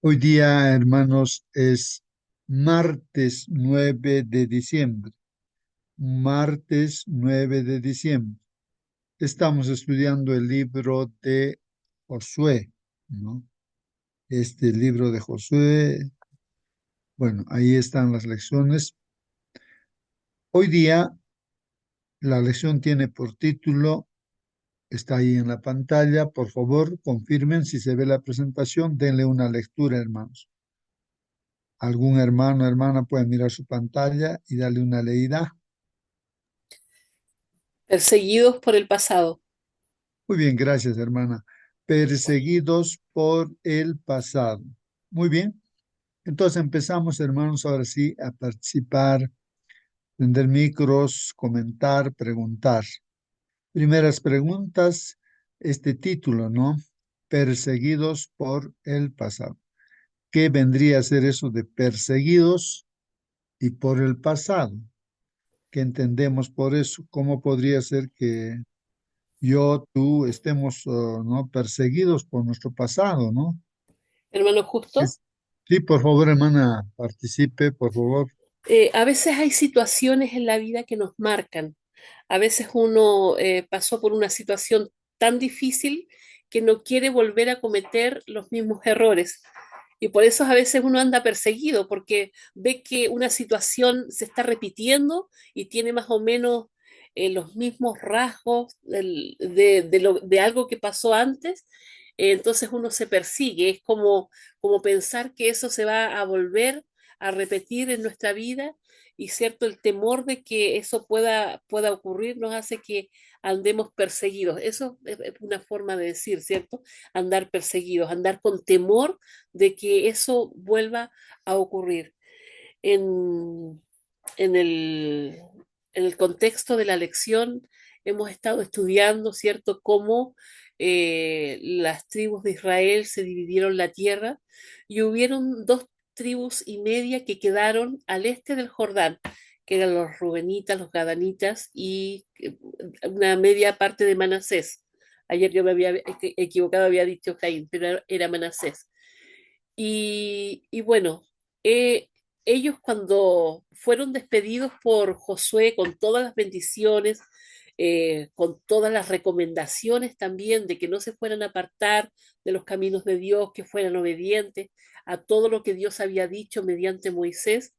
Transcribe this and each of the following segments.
Hoy día, hermanos, es martes 9 de diciembre. Martes 9 de diciembre. Estamos estudiando el libro de Josué, ¿no? Este libro de Josué, bueno, ahí están las lecciones. Hoy día la lección tiene por título, está ahí en la pantalla. Por favor, confirmen si se ve la presentación, denle una lectura, hermanos. Algún hermano o hermana puede mirar su pantalla y darle una leída. Perseguidos por el pasado. Muy bien, gracias, hermana. Perseguidos por el pasado. Muy bien. Entonces empezamos, hermanos, ahora sí, a participar, prender micros, comentar, preguntar. Primeras preguntas, este título, ¿no? Perseguidos por el pasado. ¿Qué vendría a ser eso de perseguidos y por el pasado? ¿Qué entendemos por eso? ¿Cómo podría ser que yo, tú, estemos, ¿no? Perseguidos por nuestro pasado, ¿no? Hermano Justo, Es- Sí, por favor, hermana, participe, por favor. a veces hay situaciones en la vida que nos marcan. A veces uno pasó por una situación tan difícil que no quiere volver a cometer los mismos errores. Y por eso a veces uno anda perseguido, porque ve que una situación se está repitiendo y tiene más o menos los mismos rasgos de algo que pasó antes. Entonces uno se persigue, es como pensar que eso se va a volver a repetir en nuestra vida y cierto, el temor de que eso pueda ocurrir nos hace que andemos perseguidos. Eso es una forma de decir, ¿cierto? Andar perseguidos, andar con temor de que eso vuelva a ocurrir. En, en el, en el contexto de la lección hemos estado estudiando, ¿cierto?, cómo las tribus de Israel se dividieron la tierra y hubieron dos tribus y media que quedaron al este del Jordán, que eran los Rubenitas, los Gadanitas y una media parte de Manasés. Ayer yo me había equivocado, había dicho Caín, pero era Manasés. Y bueno, eh, ellos cuando fueron despedidos por Josué con todas las bendiciones, con todas las recomendaciones también de que no se fueran a apartar de los caminos de Dios, que fueran obedientes a todo lo que Dios había dicho mediante Moisés,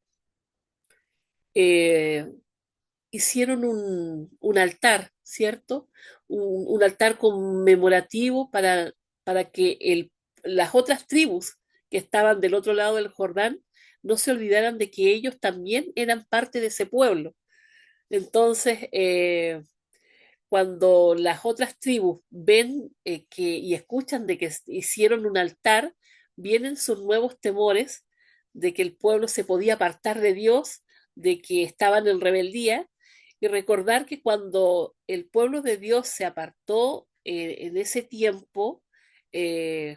eh, hicieron un altar, ¿cierto? Un altar conmemorativo para que las otras tribus que estaban del otro lado del Jordán no se olvidaran de que ellos también eran parte de ese pueblo. Entonces, cuando las otras tribus ven y escuchan de que hicieron un altar, vienen sus nuevos temores de que el pueblo se podía apartar de Dios, de que estaban en rebeldía, y recordar que cuando el pueblo de Dios se apartó en ese tiempo,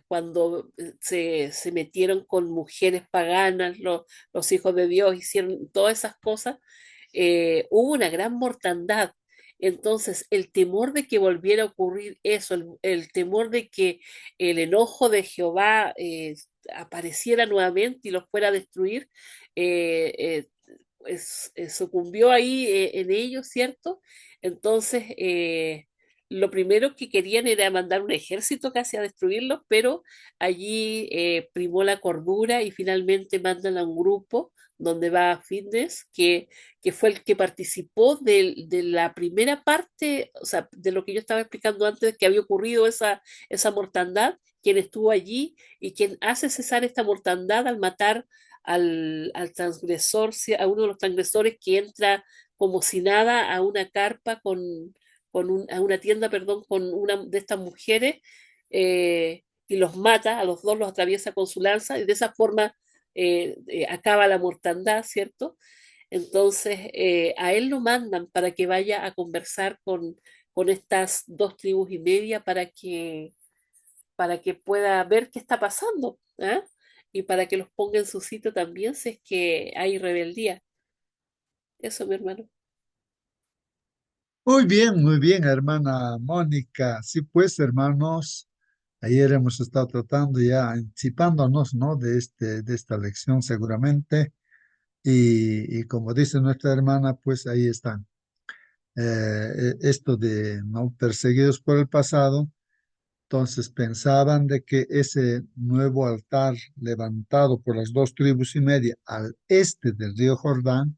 cuando se metieron con mujeres paganas, los hijos de Dios hicieron todas esas cosas, hubo una gran mortandad. Entonces, el temor de que volviera a ocurrir eso, el temor de que el enojo de Jehová apareciera nuevamente y los fuera a destruir, eh, sucumbió ahí en ellos, ¿cierto? Entonces, lo primero que querían era mandar un ejército casi a destruirlos, pero allí primó la cordura y finalmente mandan a un grupo donde va Fitness, que fue el que participó de la primera parte, o sea, de lo que yo estaba explicando antes, que había ocurrido esa mortandad, quien estuvo allí y quien hace cesar esta mortandad al matar al transgresor, a uno de los transgresores que entra como si nada a una carpa a una tienda, perdón, con una de estas mujeres y los mata, a los dos los atraviesa con su lanza y de esa forma acaba la mortandad, ¿cierto? Entonces a él lo mandan para que vaya a conversar con estas dos tribus y media para que pueda ver qué está pasando, ¿ah? Y para que los ponga en su sitio también si es que hay rebeldía. Eso, mi hermano. Muy bien, hermana Mónica. Sí, pues, hermanos, Ayer hemos estado tratando ya, anticipándonos, ¿no? De esta lección seguramente. Y como dice nuestra hermana, pues ahí están. Esto de no perseguidos por el pasado, entonces pensaban de que ese nuevo altar levantado por las dos tribus y media al este del río Jordán,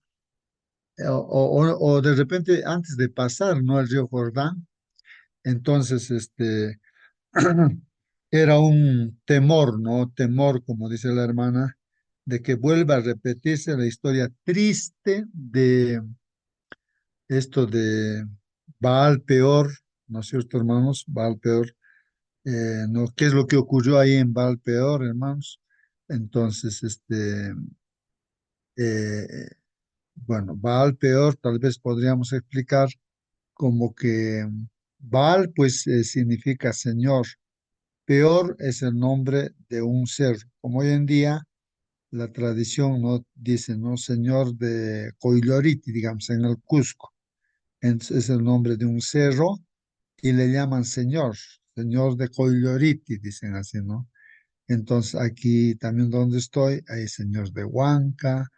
o de repente antes de pasar, ¿no? El río Jordán, entonces era un temor, ¿no? Temor, como dice la hermana, de que vuelva a repetirse la historia triste de esto de Baal Peor, ¿no es cierto, hermanos? Baal Peor, ¿no? ¿Qué es lo que ocurrió ahí en Baal Peor, hermanos? Entonces, eh, bueno, Baal Peor tal vez podríamos explicar como que Baal, pues, significa Señor. Peor es el nombre de un ser. Como hoy en día la tradición no dice, ¿no? Señor de Coiloriti, digamos, en el Cusco. Es el nombre de un cerro y le llaman Señor, Señor de Coiloriti, dicen así, ¿no? Entonces aquí también donde estoy hay Señor de Huanca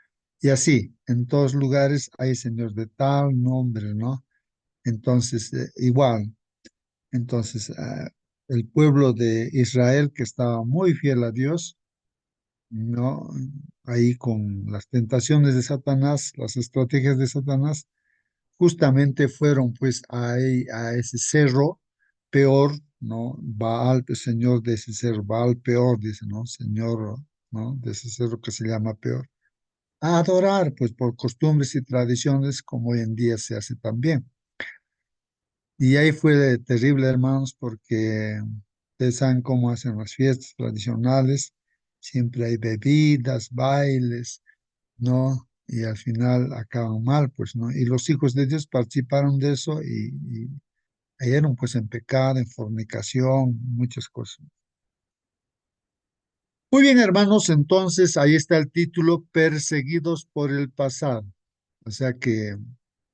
y así, en todos lugares hay Señor de tal nombre, ¿no? Entonces, igual, entonces el pueblo de Israel que estaba muy fiel a Dios, ¿no? Ahí con las tentaciones de Satanás, las estrategias de Satanás, justamente fueron pues a ese cerro peor, ¿no? Baal, el señor de ese cerro, Baal peor, dice, ¿no? Señor, ¿no? De ese cerro que se llama peor. A adorar, pues por costumbres y tradiciones, como hoy en día se hace también. Y ahí fue terrible, hermanos, porque ustedes saben cómo hacen las fiestas tradicionales. Siempre hay bebidas, bailes, ¿no? Y al final acaban mal, pues, ¿no? Y los hijos de Dios participaron de eso y cayeron, pues, en pecado, en fornicación, muchas cosas. Muy bien, hermanos, entonces ahí está el título, Perseguidos por el pasado. O sea que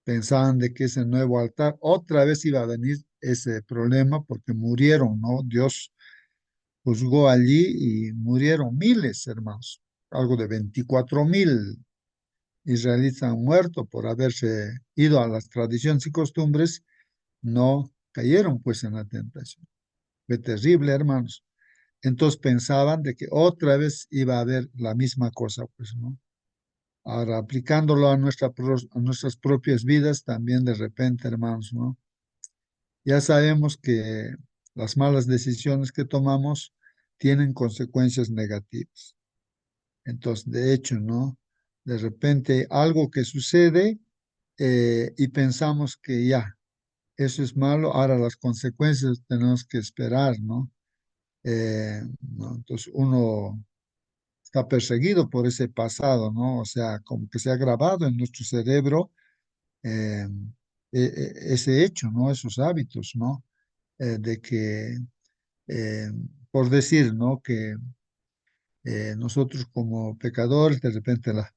pensaban de que ese nuevo altar otra vez iba a venir ese problema porque murieron, ¿no? Dios juzgó allí y murieron miles, hermanos. Algo de 24.000 israelitas han muerto por haberse ido a las tradiciones y costumbres, no cayeron pues en la tentación. Fue terrible, hermanos. Entonces pensaban de que otra vez iba a haber la misma cosa, pues, ¿no? Ahora, aplicándolo a a nuestras propias vidas, también de repente, hermanos, ¿no? Ya sabemos que las malas decisiones que tomamos tienen consecuencias negativas. Entonces, de hecho, ¿no? De repente algo que sucede y pensamos que ya, eso es malo, ahora las consecuencias tenemos que esperar, ¿no? ¿No? Entonces uno está perseguido por ese pasado, ¿no? O sea, como que se ha grabado en nuestro cerebro eh, ese hecho, ¿no? Esos hábitos, ¿no? De que, eh, por decir, ¿no? Que nosotros como pecadores, de repente la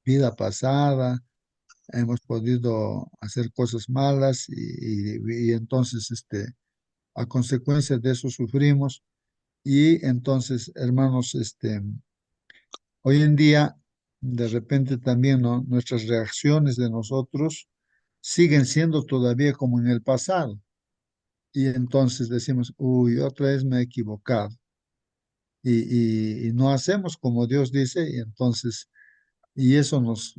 vida pasada, hemos podido hacer cosas malas y entonces, a consecuencia de eso sufrimos. Y entonces, hermanos, hoy en día, de repente también, ¿no? Nuestras reacciones de nosotros siguen siendo todavía como en el pasado. Y entonces decimos, uy, otra vez me he equivocado. Y no hacemos como Dios dice, y entonces, y eso nos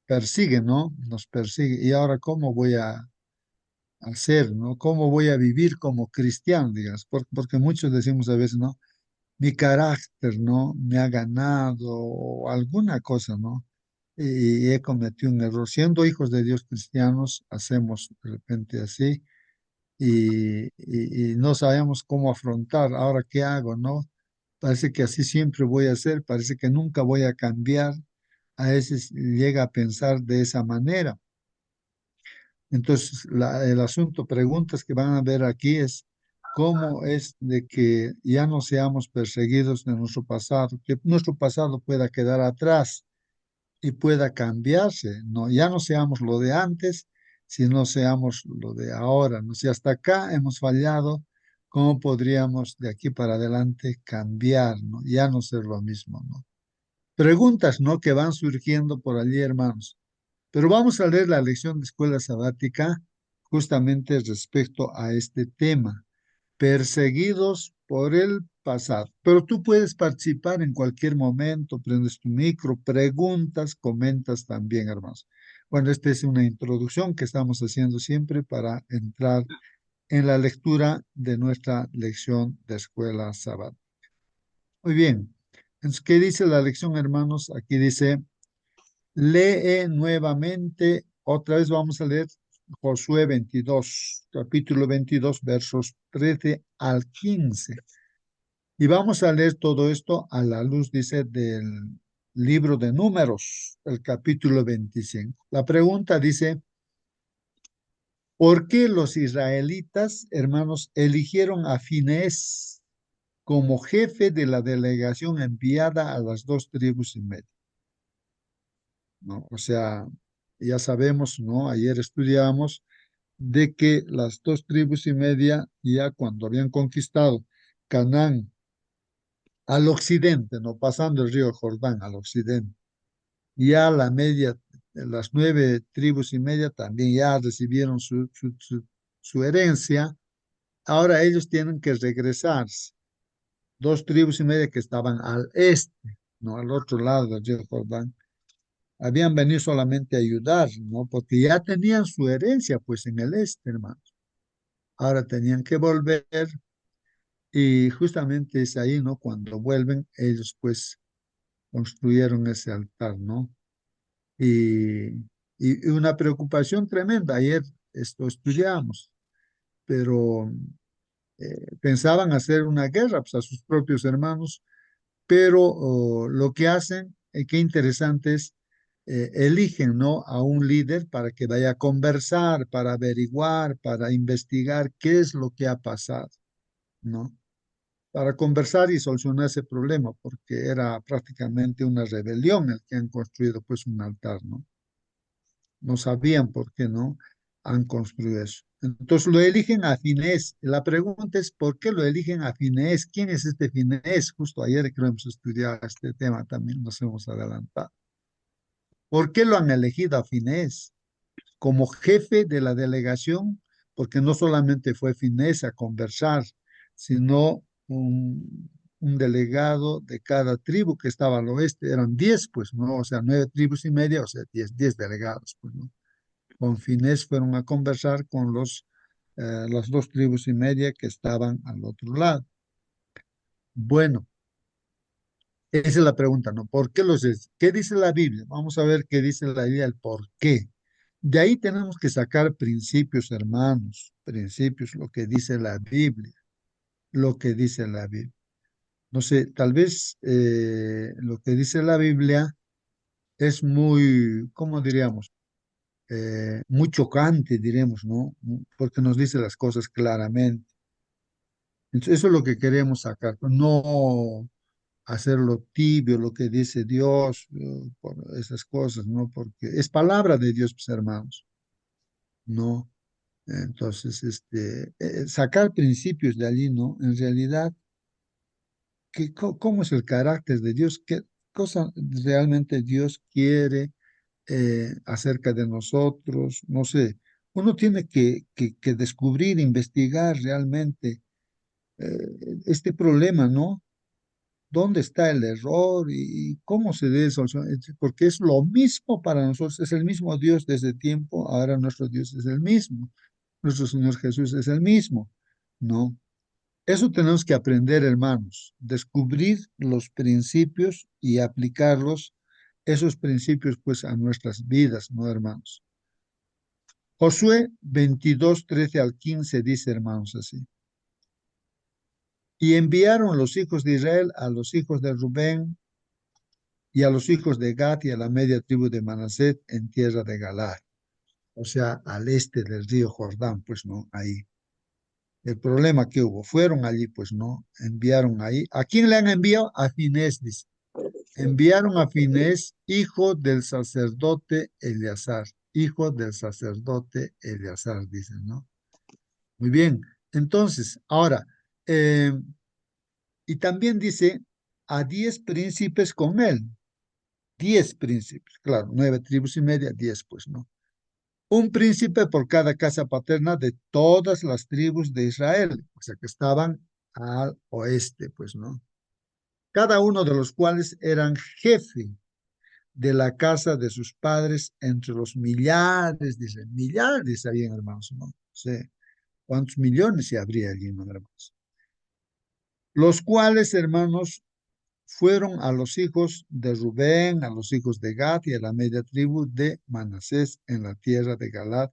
persigue, ¿no? Nos persigue. ¿Y ahora cómo voy a hacer, ¿no? ¿Cómo voy a vivir como cristiano, digas? Porque muchos decimos a veces, ¿no? Mi carácter, ¿no? Me ha ganado o alguna cosa, ¿no? Y he cometido un error. Siendo hijos de Dios cristianos, hacemos de repente así y no sabemos cómo afrontar. Ahora, ¿qué hago, no? Parece que así siempre voy a ser, parece que nunca voy a cambiar. A veces llega a pensar de esa manera. Entonces, el asunto, preguntas que van a ver aquí es cómo es de que ya no seamos perseguidos de nuestro pasado, que nuestro pasado pueda quedar atrás y pueda cambiarse, ¿no? Ya no seamos lo de antes, sino seamos lo de ahora, ¿no? Si hasta acá hemos fallado, ¿Cómo podríamos de aquí para adelante cambiar, ¿no? Ya no ser lo mismo, ¿no? Preguntas, ¿no? Que van surgiendo por allí, hermanos. Pero vamos a leer la lección de escuela sabática justamente respecto a este tema, perseguidos por el pasado. Pero tú puedes participar en cualquier momento, prendes tu micro, preguntas, comentas también, hermanos. Bueno, esta es una introducción que estamos haciendo siempre para entrar en la lectura de nuestra lección de escuela sabática. Muy bien. Entonces, ¿qué dice la lección, hermanos? Aquí dice, lee nuevamente, otra vez vamos a leer Josué 22, capítulo 22, versos 13 al 15. Y vamos a leer todo esto a la luz, dice, del libro de Números, el capítulo 25. La pregunta dice, ¿por qué los israelitas, hermanos, eligieron a Finés como jefe de la delegación enviada a las dos tribus y media? ¿No? O sea, ya sabemos, ¿no? Ayer estudiamos de que las dos tribus y media, ya cuando habían conquistado Canaán al occidente, ¿no? Pasando el río Jordán al occidente, ya la media, las nueve tribus y media también ya recibieron su herencia. Ahora ellos tienen que regresarse. Dos tribus y media que estaban al este, ¿no? Al otro lado del río Jordán, habían venido solamente a ayudar, ¿no? Porque ya tenían su herencia, pues, en el este, hermano. Ahora tenían que volver y justamente es ahí, ¿no? Cuando vuelven, ellos, pues, construyeron ese altar, ¿no? Y, y una preocupación tremenda. Ayer esto estudiamos, pero pensaban hacer una guerra, pues, a sus propios hermanos, pero lo que hacen, qué interesante es, eligen, ¿no? A un líder para que vaya a conversar, para averiguar, para investigar qué es lo que ha pasado, ¿no? Para conversar y solucionar ese problema, porque era prácticamente una rebelión el que han construido pues un altar, ¿no? No sabían por qué no han construido eso. Entonces lo eligen a Finés. La pregunta es, ¿por qué lo eligen a Finés? ¿Quién es este Finés? Justo ayer creo hemos estudiado este tema, también nos hemos adelantado. ¿Por qué lo han elegido a Finés como jefe de la delegación? Porque no solamente fue Finés a conversar, sino un delegado de cada tribu que estaba al oeste. Eran 10, pues, ¿no? O sea, nueve tribus y media, o sea, 10 delegados, pues, ¿no? Con Finés fueron a conversar con las dos tribus y media que estaban al otro lado. Bueno, esa es la pregunta, ¿no? ¿Por qué los es? ¿Qué dice la Biblia? Vamos a ver qué dice la Biblia, el por qué. De ahí tenemos que sacar principios, hermanos, principios, lo que dice la Biblia, lo que dice la Biblia. No sé, tal vez lo que dice la Biblia es muy, ¿cómo diríamos? Muy chocante, diremos, ¿no? Porque nos dice las cosas claramente. Entonces, eso es lo que queremos sacar, no hacerlo tibio, lo que dice Dios, por esas cosas, ¿no? Porque es palabra de Dios, pues, hermanos, ¿no? Entonces, sacar principios de allí, ¿no? En realidad, ¿cómo es el carácter de Dios? ¿Qué cosa realmente Dios quiere acerca de nosotros? No sé, uno tiene que descubrir, investigar realmente este problema, ¿no? ¿Dónde está el error y cómo se debe solucionar? Porque es lo mismo para nosotros, es el mismo Dios desde tiempo, ahora nuestro Dios es el mismo, nuestro Señor Jesús es el mismo, ¿no? Eso tenemos que aprender, hermanos, descubrir los principios y aplicarlos, esos principios, pues, a nuestras vidas, ¿no, hermanos? Josué 22 13 al 15 dice, hermanos, así. Y enviaron los hijos de Israel a los hijos de Rubén y a los hijos de Gad y a la media tribu de Manasés en tierra de Galaad, o sea, al este del río Jordán, pues, ¿no? Ahí. El problema que hubo, fueron allí, pues, ¿no? Enviaron ahí. ¿A quién le han enviado? A Finés, dice. Enviaron a Finés, hijo del sacerdote Eleazar, hijo del sacerdote Eleazar, dicen, ¿no? Muy bien. Entonces, ahora, Eh, y también dice a 10 príncipes con él. 10 príncipes, claro, 9 tribus y media, 10, pues, ¿no? Un príncipe por cada casa paterna de todas las tribus de Israel, o sea, que estaban al oeste, pues, ¿no? Cada uno de los cuales eran jefe de la casa de sus padres entre los millares, dice, millares habían hermanos, ¿no? Sé cuántos millones se habría allí, ¿no, hermanos? Los cuales, hermanos, fueron a los hijos de Rubén, a los hijos de Gad y a la media tribu de Manasés en la tierra de Galad,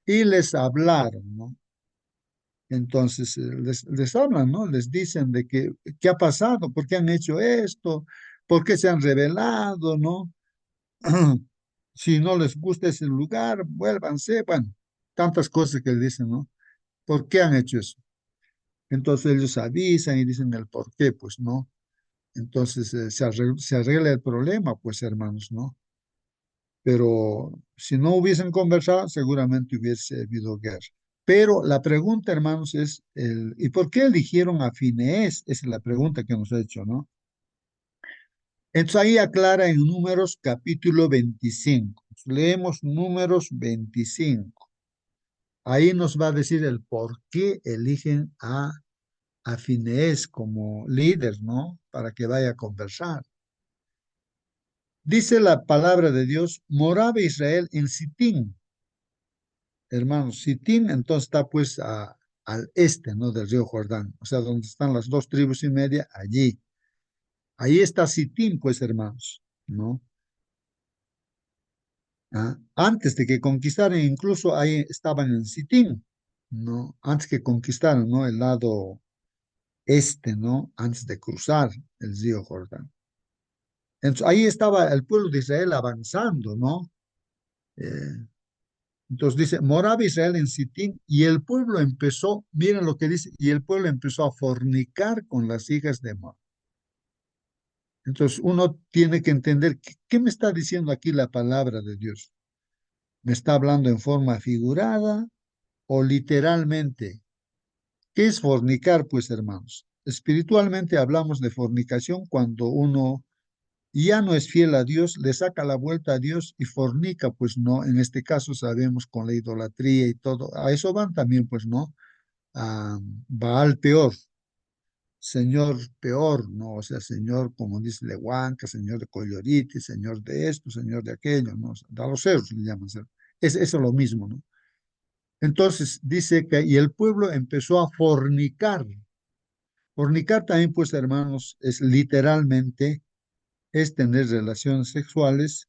y les hablaron, ¿no? Entonces les hablan, ¿no? Les dicen de que, qué ha pasado, por qué han hecho esto, por qué se han rebelado, ¿no? Si no les gusta ese lugar, vuélvanse, bueno, tantas cosas que le dicen, ¿no? ¿Por qué han hecho eso? Entonces ellos avisan y dicen el por qué, pues, ¿no? Entonces se arregla el problema, pues, hermanos, ¿no? Pero si no hubiesen conversado, seguramente hubiese habido guerra. Pero la pregunta, hermanos, es, ¿y por qué eligieron a Finehés? Esa es la pregunta que nos ha hecho, ¿no? Entonces ahí aclara en Números capítulo 25. Leemos Números 25. Ahí nos va a decir el por qué eligen a Finehés como líder, ¿no? Para que vaya a conversar. Dice la palabra de Dios, moraba Israel en Sitín. Hermanos, Sitín entonces está pues al este, ¿no? Del río Jordán, o sea, donde están las 2 tribus y media, allí. Ahí está Sitín, pues, hermanos, ¿no? Antes de que conquistaran, incluso ahí estaban en Sitín, ¿no? Antes que conquistaran, ¿no? El lado este, ¿no? Antes de cruzar el río Jordán. Entonces, ahí estaba el pueblo de Israel avanzando, ¿no? Eh, entonces dice, moraba Israel en Sitín y el pueblo empezó, miren lo que dice, y el pueblo empezó a fornicar con las hijas de Moab. Entonces uno tiene que entender, ¿qué me está diciendo aquí la palabra de Dios? ¿Me está hablando en forma figurada o literalmente? ¿Qué es fornicar, pues, hermanos? Espiritualmente hablamos de fornicación cuando uno ya no es fiel a Dios, le saca la vuelta a Dios y fornica, pues no, en este caso sabemos con la idolatría y todo, a eso van también, pues no, a Baal peor, Señor peor, ¿no? O sea, Señor, como dice Lehuanca, Señor de Coyoriti, Señor de esto, Señor de aquello, ¿no? O sea, a los cerros le llaman, es eso lo mismo, ¿no? Entonces dice que, y el pueblo empezó a fornicar. Fornicar también, pues, hermanos, es literalmente, es tener relaciones sexuales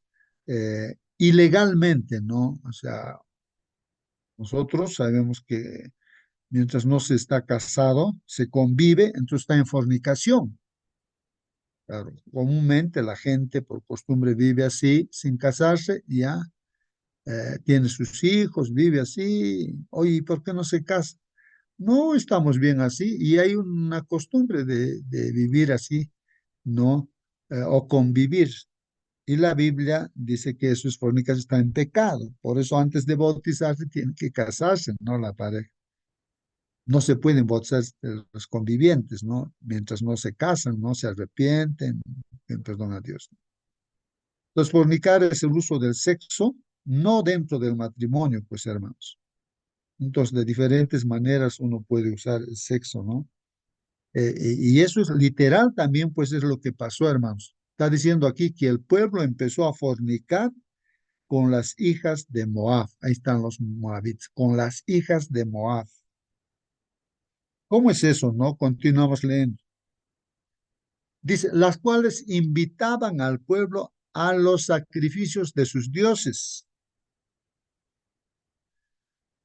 ilegalmente, ¿no? O sea, nosotros sabemos que mientras no se está casado, se convive, entonces está en fornicación. Claro, comúnmente la gente por costumbre vive así, sin casarse, y ya tiene sus hijos, vive así. Oye, ¿y por qué no se casa? No estamos bien así, y hay una costumbre de vivir así, ¿no? O convivir. Y la Biblia dice que eso es fornicación, está en pecado. Por eso antes de bautizarse tienen que casarse, ¿no? La pareja. No se pueden bautizar los convivientes, ¿no? Mientras no se casan, no se arrepienten, perdón a Dios. Entonces, fornicar es el uso del sexo, no dentro del matrimonio, pues, hermanos. Entonces, de diferentes maneras uno puede usar el sexo, ¿no? Y eso es literal también, pues, es lo que pasó, hermanos. Está diciendo aquí que el pueblo empezó a fornicar con las hijas de Moab. Ahí están los moabitas, con las hijas de Moab. ¿Cómo es eso, no? Continuamos leyendo. Dice, las cuales invitaban al pueblo a los sacrificios de sus dioses.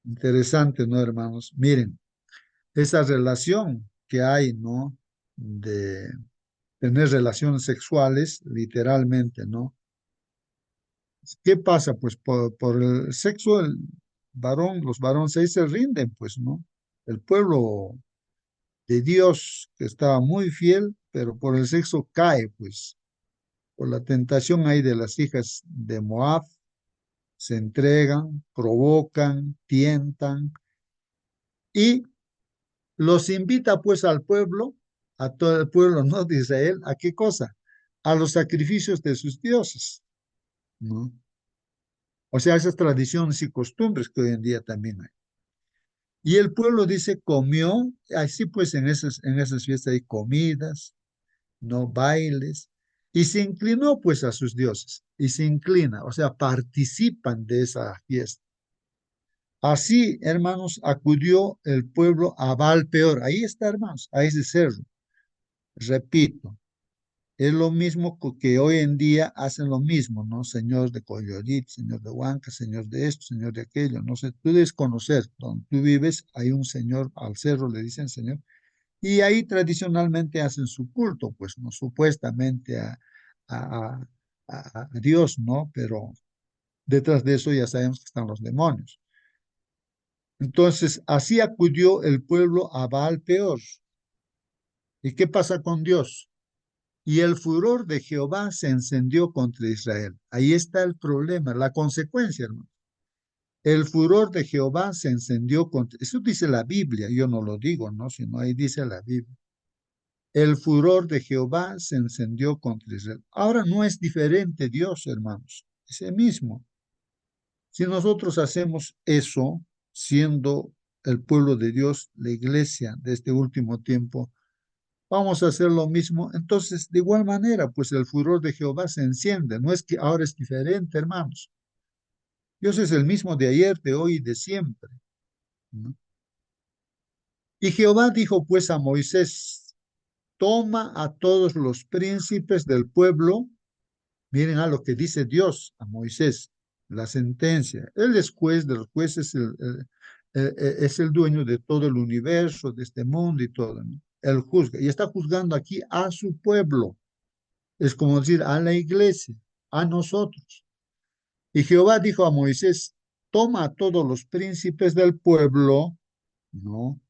Interesante, ¿no, hermanos? Miren, esa relación que hay, ¿no? De tener relaciones sexuales, literalmente, ¿no? ¿Qué pasa? Pues por el sexo, el varón, los varones ahí se rinden, pues, ¿no? El pueblo de Dios que estaba muy fiel, pero por el sexo cae, pues, por la tentación ahí de las hijas de Moab, se entregan, provocan, tientan y Los invita pues al pueblo, a todo el pueblo, ¿no? De Israel, ¿a qué cosa? A los sacrificios de sus dioses, ¿no? O sea, esas tradiciones y costumbres que hoy en día también hay. Y el pueblo dice, comió, así pues en esas fiestas hay comidas, no bailes, y se inclinó pues a sus dioses, y se inclina, o sea, participan de esa fiesta. Así, hermanos, acudió el pueblo a Baal Peor. Ahí está, hermanos, a ese cerro. Repito, es lo mismo que hoy en día hacen lo mismo, ¿no? Señor de Coyorit, señor de Huanca, señor de esto, señor de aquello. No sé, tú debes conocer, donde tú vives, hay un señor al cerro, le dicen señor, y ahí tradicionalmente hacen su culto, pues, ¿no? Supuestamente a, a Dios, ¿no? Pero detrás de eso ya sabemos que están los demonios. Entonces, así acudió el pueblo a Baal Peor. ¿Y qué pasa con Dios? Y el furor de Jehová se encendió contra Israel. Ahí está el problema, la consecuencia, hermano. El furor de Jehová se encendió contra... Eso dice la Biblia, yo no lo digo, ¿no? Sino ahí dice la Biblia. El furor de Jehová se encendió contra Israel. Ahora no es diferente Dios, hermanos, es el mismo. Si nosotros hacemos eso, siendo el pueblo de Dios, la iglesia de este último tiempo, vamos a hacer lo mismo. Entonces, de igual manera, pues el furor de Jehová se enciende. No es que ahora es diferente, hermanos. Dios es el mismo de ayer, de hoy y de siempre, ¿no? Y Jehová dijo pues a Moisés, toma a todos los príncipes del pueblo. Miren a lo que dice Dios a Moisés, la sentencia. Él es juez de los jueces, es el dueño de todo el universo, de este mundo y todo, ¿no? Él juzga y está juzgando aquí a su pueblo. Es como decir a la iglesia, a nosotros. Y Jehová dijo a Moisés, toma a todos los príncipes del pueblo, ¿no?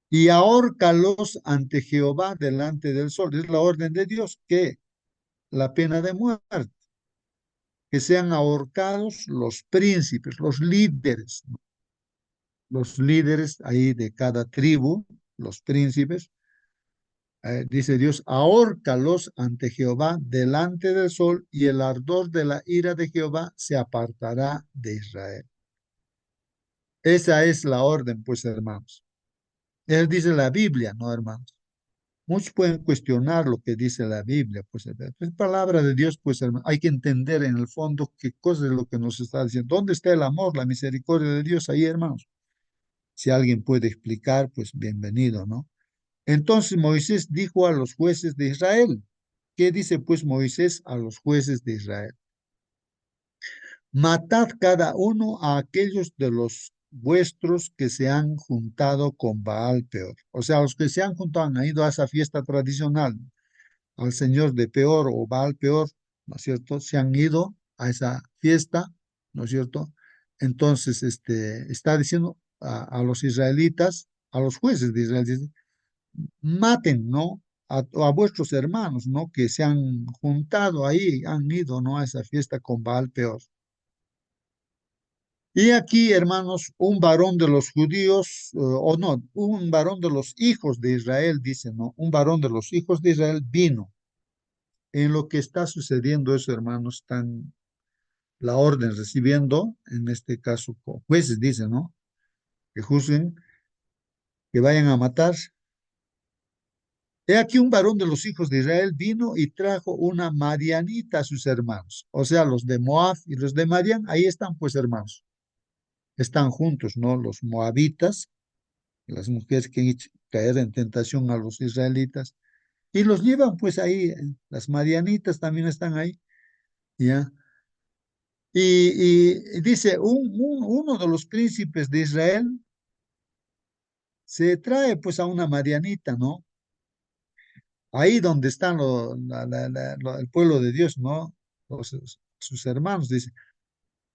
Y ahórcalos ante Jehová delante del sol. Es la orden de Dios, que la pena de muerte, que sean ahorcados los príncipes, los líderes, ¿no? Los líderes ahí de cada tribu, los príncipes, dice Dios, ahórcalos ante Jehová delante del sol, y el ardor de la ira de Jehová se apartará de Israel. Esa es la orden, pues, hermanos. Él dice la Biblia, ¿no, hermanos? Muchos pueden cuestionar lo que dice la Biblia, pues, es palabra de Dios, pues, hermano. Hay que entender en el fondo qué cosa es lo que nos está diciendo. ¿Dónde está el amor, la misericordia de Dios ahí, hermanos? Si alguien puede explicar, pues bienvenido, ¿no? Entonces Moisés dijo a los jueces de Israel. ¿Qué dice pues Moisés a los jueces de Israel? Matad cada uno a aquellos de los vuestros que se han juntado con Baal Peor. O sea, los que se han juntado, han ido a esa fiesta tradicional, al señor de Peor o Baal Peor, ¿no es cierto? Se han ido a esa fiesta, ¿no es cierto? Entonces, está diciendo a los israelitas, a los jueces de Israel, dice, maten, ¿no? A vuestros hermanos, ¿no? Que se han juntado ahí, han ido, ¿no? A esa fiesta con Baal Peor. Y aquí, hermanos, un varón de los judíos, o no, un varón de los hijos de Israel, dice, ¿no? Un varón de los hijos de Israel vino. En lo que está sucediendo eso, hermanos, están la orden recibiendo, en este caso, jueces, dice, ¿no? Que juzguen, que vayan a matar. He aquí un varón de los hijos de Israel vino y trajo una Madianita a sus hermanos. O sea, los de Moab y los de Madian, ahí están pues hermanos. Están juntos, ¿no? Los moabitas, las mujeres que han hecho caer en tentación a los israelitas, y los llevan pues ahí, las Madianitas también están ahí, ¿ya? Y dice, uno de los príncipes de Israel se trae pues a una Madianita, ¿no? Ahí donde están el pueblo de Dios, ¿no? Sus hermanos, dice.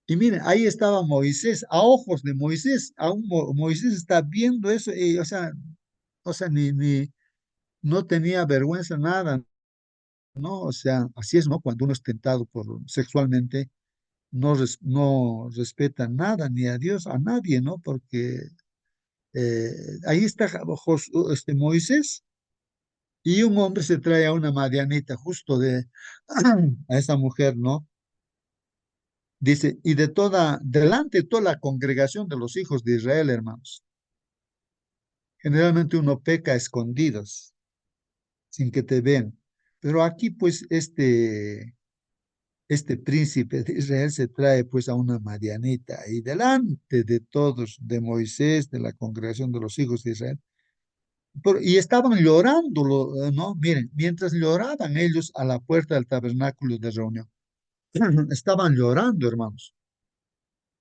Y miren, ahí estaba Moisés, a ojos de Moisés, aún Moisés está viendo eso, y, o sea, no tenía vergüenza nada, ¿no? O sea, así es, ¿no? Cuando uno es tentado sexualmente, no respeta nada, ni a Dios, a nadie, ¿no? Porque eh, ahí está Moisés y un hombre se trae a una madianita justo de a esa mujer, ¿no? Dice, y delante de toda la congregación de los hijos de Israel, hermanos. Generalmente uno peca a escondidas, sin que te vean. Pero aquí, pues, este príncipe de Israel se trae, pues, a una madianita y delante de todos, de Moisés, de la congregación de los hijos de Israel. Y estaban llorando, ¿no? Miren, mientras lloraban ellos a la puerta del tabernáculo de reunión, estaban llorando, hermanos,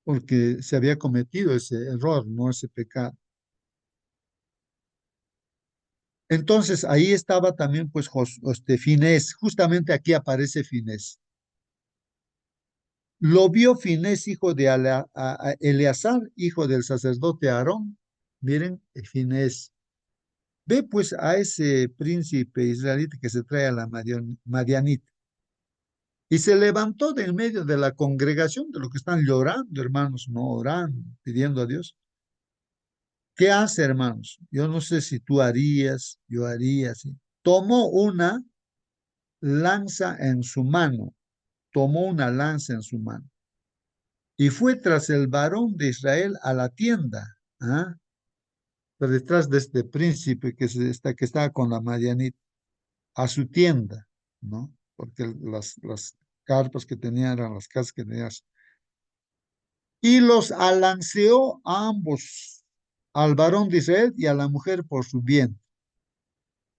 porque se había cometido ese error, no ese pecado. Entonces ahí estaba también pues Finés, justamente aquí aparece Finés. Lo vio Finés, hijo de Eleazar, hijo del sacerdote Aarón. Miren, Finés. Ve pues a ese príncipe israelita que se trae a la Madianita. Y se levantó de en medio de la congregación, de lo que están llorando, hermanos, no orando, pidiendo a Dios. ¿Qué hace, hermanos? Yo no sé si tú harías, yo haría así. Tomó una lanza en su mano, tomó una lanza en su mano y fue tras el varón de Israel a la tienda, ¿ah? Por detrás de este príncipe que estaba con la Madianita, a su tienda, ¿no? Porque las carpas que tenía eran las casas que tenía. Y los alanceó a ambos, al varón de Israel y a la mujer por su bien.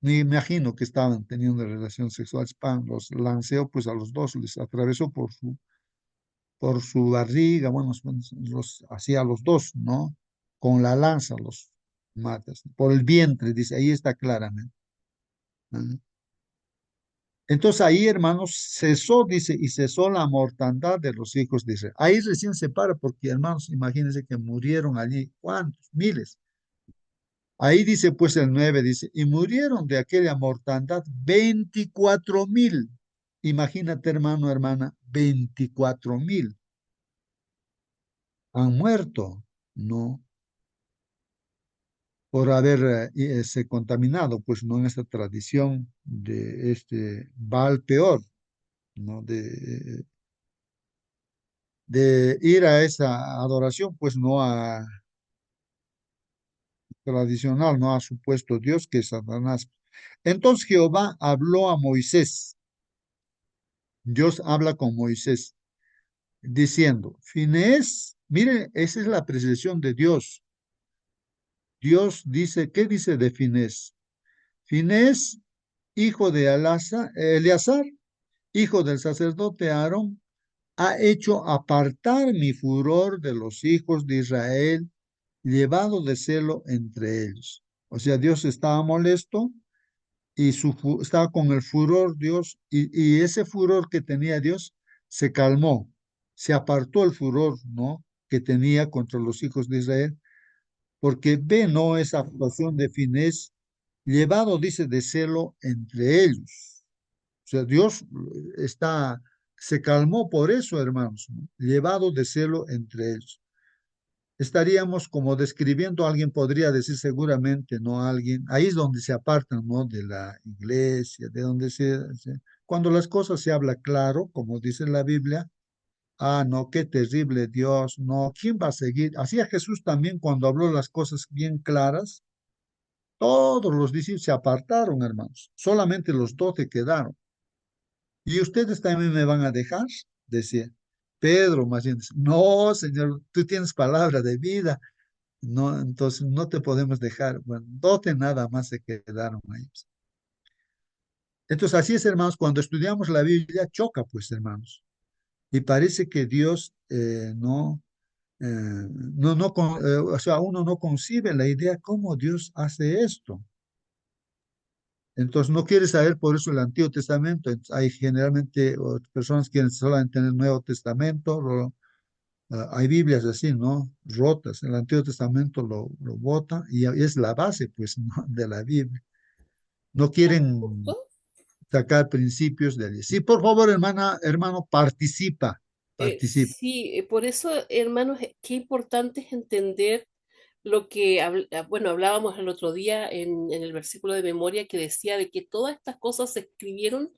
Me imagino que estaban teniendo relaciones sexuales, pan, los lanceó pues a los dos, les atravesó por su barriga, bueno, los hacía a los dos, ¿no? Con la lanza los matas, por el vientre, dice, ahí está claramente. ¿No? Entonces ahí, hermanos, cesó, dice, y cesó la mortandad de los hijos de Israel. Ahí recién se para, porque, hermanos, imagínense que murieron allí, ¿cuántos? Miles. Ahí dice, pues el 9 dice, y murieron de aquella mortandad 24,000. Imagínate, hermano, hermana, 24,000 han muerto, ¿no? Por haber se contaminado, pues no en esta tradición de este Baal peor, ¿no? De ir a esa adoración, pues no a tradicional, no a supuesto Dios que es Satanás. Entonces Jehová habló a Moisés, Dios habla con Moisés, diciendo, Finés, mire, esa es la apreciación de Dios. Dios dice, ¿qué dice de Finés? Finés, hijo de Eleazar, hijo del sacerdote Aarón, ha hecho apartar mi furor de los hijos de Israel, llevado de celo entre ellos. O sea, Dios estaba molesto y estaba con el furor Dios, y ese furor que tenía Dios se calmó, se apartó el furor, ¿no? Que tenía contra los hijos de Israel, porque ve, ¿no? Esa actuación de Finés, llevado, dice, de celo entre ellos. O sea, Dios se calmó por eso, hermanos, ¿no? Llevado de celo entre ellos. Estaríamos como describiendo, alguien podría decir seguramente, ¿no? Alguien, ahí es donde se apartan, ¿no? De la iglesia, de donde cuando las cosas se habla claro, como dice la Biblia, ah, no, qué terrible Dios, no, ¿quién va a seguir? Así a Jesús también cuando habló las cosas bien claras, todos los discípulos se apartaron, hermanos, solamente los 12 quedaron. ¿Y ustedes también me van a dejar? Decía. Pedro más bien dice, no, Señor, tú tienes palabra de vida. No, entonces no te podemos dejar. Bueno, 12 nada más se quedaron ahí. Entonces así es, hermanos, cuando estudiamos la Biblia choca, pues, hermanos. Y parece que Dios o sea, uno no concibe la idea cómo Dios hace esto. Entonces no quiere saber por eso el Antiguo Testamento. Hay generalmente personas que quieren solamente tener el Nuevo Testamento. Hay Biblias así, ¿no? Rotas. El Antiguo Testamento lo bota y es la base, pues, ¿no? De la Biblia. No quieren Justo. sacar principios de allí. Sí, por favor, hermana, hermano, participa, participa. Sí, por eso, hermanos, qué importante es entender, bueno, hablábamos el otro día en el versículo de memoria que decía de que todas estas cosas se escribieron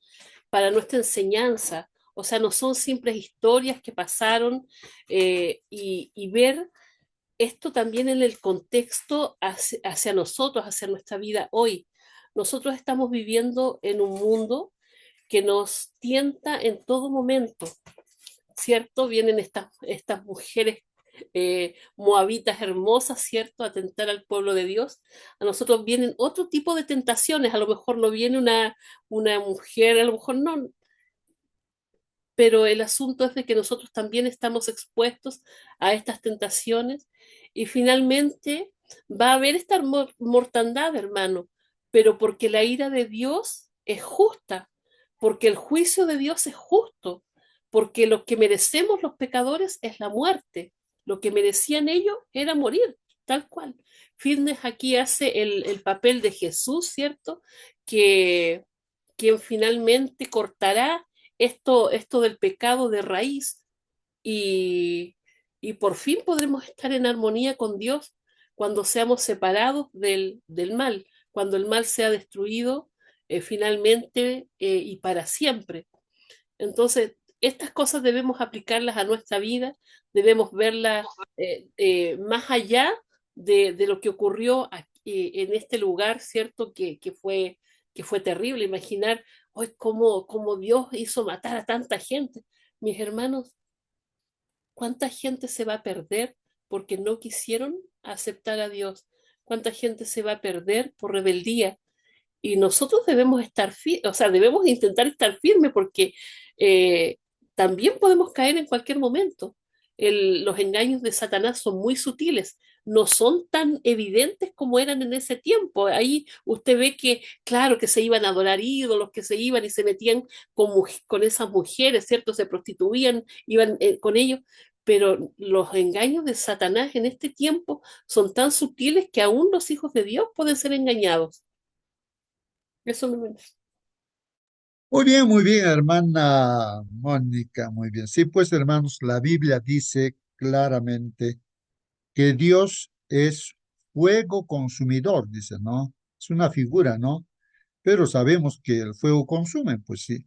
para nuestra enseñanza. O sea, no son simples historias que pasaron, y ver esto también en el contexto hacia nosotros, hacia nuestra vida hoy. Nosotros estamos viviendo en un mundo que nos tienta en todo momento, ¿cierto? Vienen estas mujeres moabitas hermosas, ¿cierto? A tentar al pueblo de Dios. A nosotros vienen otro tipo de tentaciones, a lo mejor no viene una mujer, a lo mejor no, pero el asunto es de que nosotros también estamos expuestos a estas tentaciones y finalmente va a haber esta mortandad, hermano, pero porque la ira de Dios es justa, porque el juicio de Dios es justo, porque lo que merecemos los pecadores es la muerte, lo que merecían ellos era morir, tal cual. Fitness aquí hace el papel de Jesús, ¿cierto? Que quien finalmente cortará esto del pecado de raíz y, y por fin podremos estar en armonía con Dios cuando seamos separados del mal, cuando el mal sea destruido finalmente y para siempre. Entonces, estas cosas debemos aplicarlas a nuestra vida, debemos verlas más allá de lo que ocurrió aquí, en este lugar, ¿cierto? Que fue terrible. Imaginar hoy cómo Dios hizo matar a tanta gente. Mis hermanos, ¿cuánta gente se va a perder porque no quisieron aceptar a Dios? ¿Cuánta gente se va a perder por rebeldía? Y nosotros debemos estar firmes, o sea, debemos intentar estar firmes porque eh, también podemos caer en cualquier momento. Los engaños de Satanás son muy sutiles, no son tan evidentes como eran en ese tiempo. Ahí usted ve que, claro, que se iban a adorar ídolos, que se iban y se metían con esas mujeres, ¿cierto? Se prostituían, iban con ellos, pero los engaños de Satanás en este tiempo son tan sutiles que aún los hijos de Dios pueden ser engañados. Eso me... Muy bien, hermana Mónica, muy bien. Sí, pues, hermanos, la Biblia dice claramente que Dios es fuego consumidor, dice, ¿no? Es una figura, ¿no? Pero sabemos que el fuego consume, pues sí.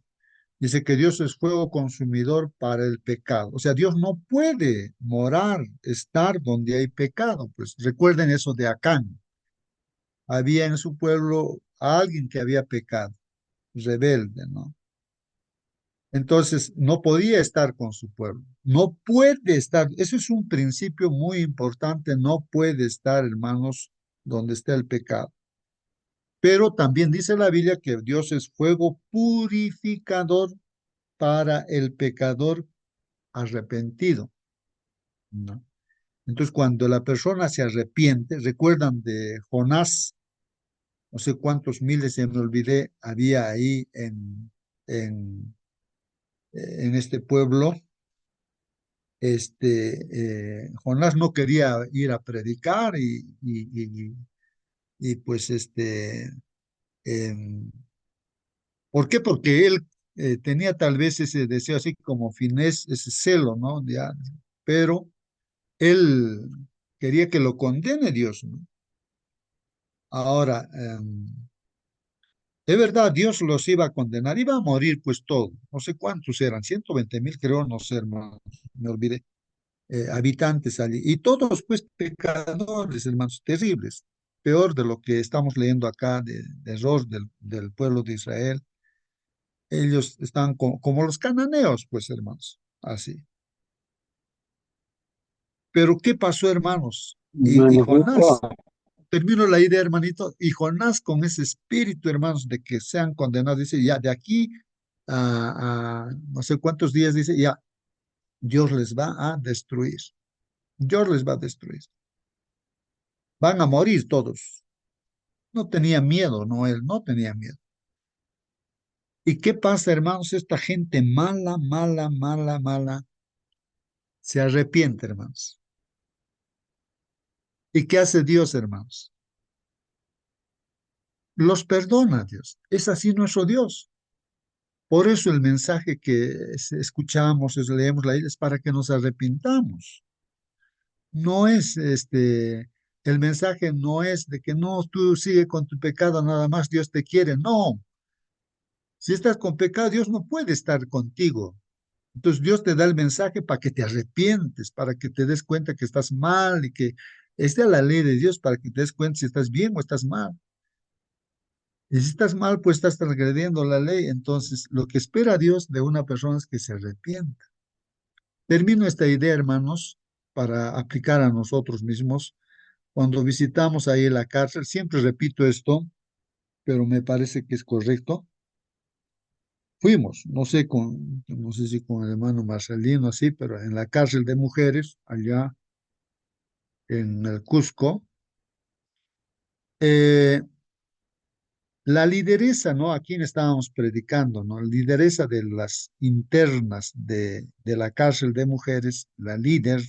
Dice que Dios es fuego consumidor para el pecado. O sea, Dios no puede morar, estar donde hay pecado. Pues recuerden eso de Acán. Había en su pueblo alguien que había pecado, rebelde, ¿no? Entonces, no podía estar con su pueblo. No puede estar. Eso es un principio muy importante. No puede estar, hermanos, donde está el pecado. Pero también dice la Biblia que Dios es fuego purificador para el pecador arrepentido, ¿no? Entonces, cuando la persona se arrepiente, recuerdan de Jonás, no sé cuántos miles, se me olvidé, había ahí en, en este pueblo. Jonás no quería ir a predicar y pues em, ¿por qué? Porque él tenía tal vez ese deseo así como finés, ese celo, ¿no? Ya, pero él quería que lo condene Dios, ¿no? Ahora, de verdad, Dios los iba a condenar, iba a morir pues todo, no sé cuántos eran, 120,000 creo, no sé, hermanos, me olvidé, habitantes allí, y todos pues pecadores, hermanos, terribles, peor de lo que estamos leyendo acá de error del pueblo de Israel. Ellos están como los cananeos, pues, hermanos, así. Pero ¿qué pasó, hermanos? Y Hermano Jonás, Justo, termino la idea, hermanito, y Jonás con ese espíritu, hermanos, de que sean condenados, dice, ya de aquí a no sé cuántos días, dice, ya Dios les va a destruir. Dios les va a destruir. Van a morir todos. No tenía miedo, no, él no tenía miedo. ¿Y qué pasa, hermanos? Esta gente mala, mala, mala, mala, se arrepiente, hermanos. ¿Y qué hace Dios, hermanos? Los perdona, Dios. Es así nuestro Dios. Por eso el mensaje que escuchamos, leemos la Biblia, es para que nos arrepintamos. No es El mensaje no es de que no, tú sigue con tu pecado, nada más Dios te quiere. No, si estás con pecado, Dios no puede estar contigo. Entonces Dios te da el mensaje para que te arrepientes, para que te des cuenta que estás mal y que esta es la ley de Dios para que te des cuenta si estás bien o estás mal. Y si estás mal, pues estás transgrediendo la ley. Entonces, lo que espera Dios de una persona es que se arrepienta. Termino esta idea, hermanos, para aplicar a nosotros mismos. Cuando visitamos ahí la cárcel, siempre repito esto, pero me parece que es correcto. Fuimos, no sé si con el hermano Marcelino, así, pero en la cárcel de mujeres, allá en el Cusco, eh, la lideresa, ¿no? ¿A quién estábamos predicando, no? La lideresa de las internas de la cárcel de mujeres, la líder,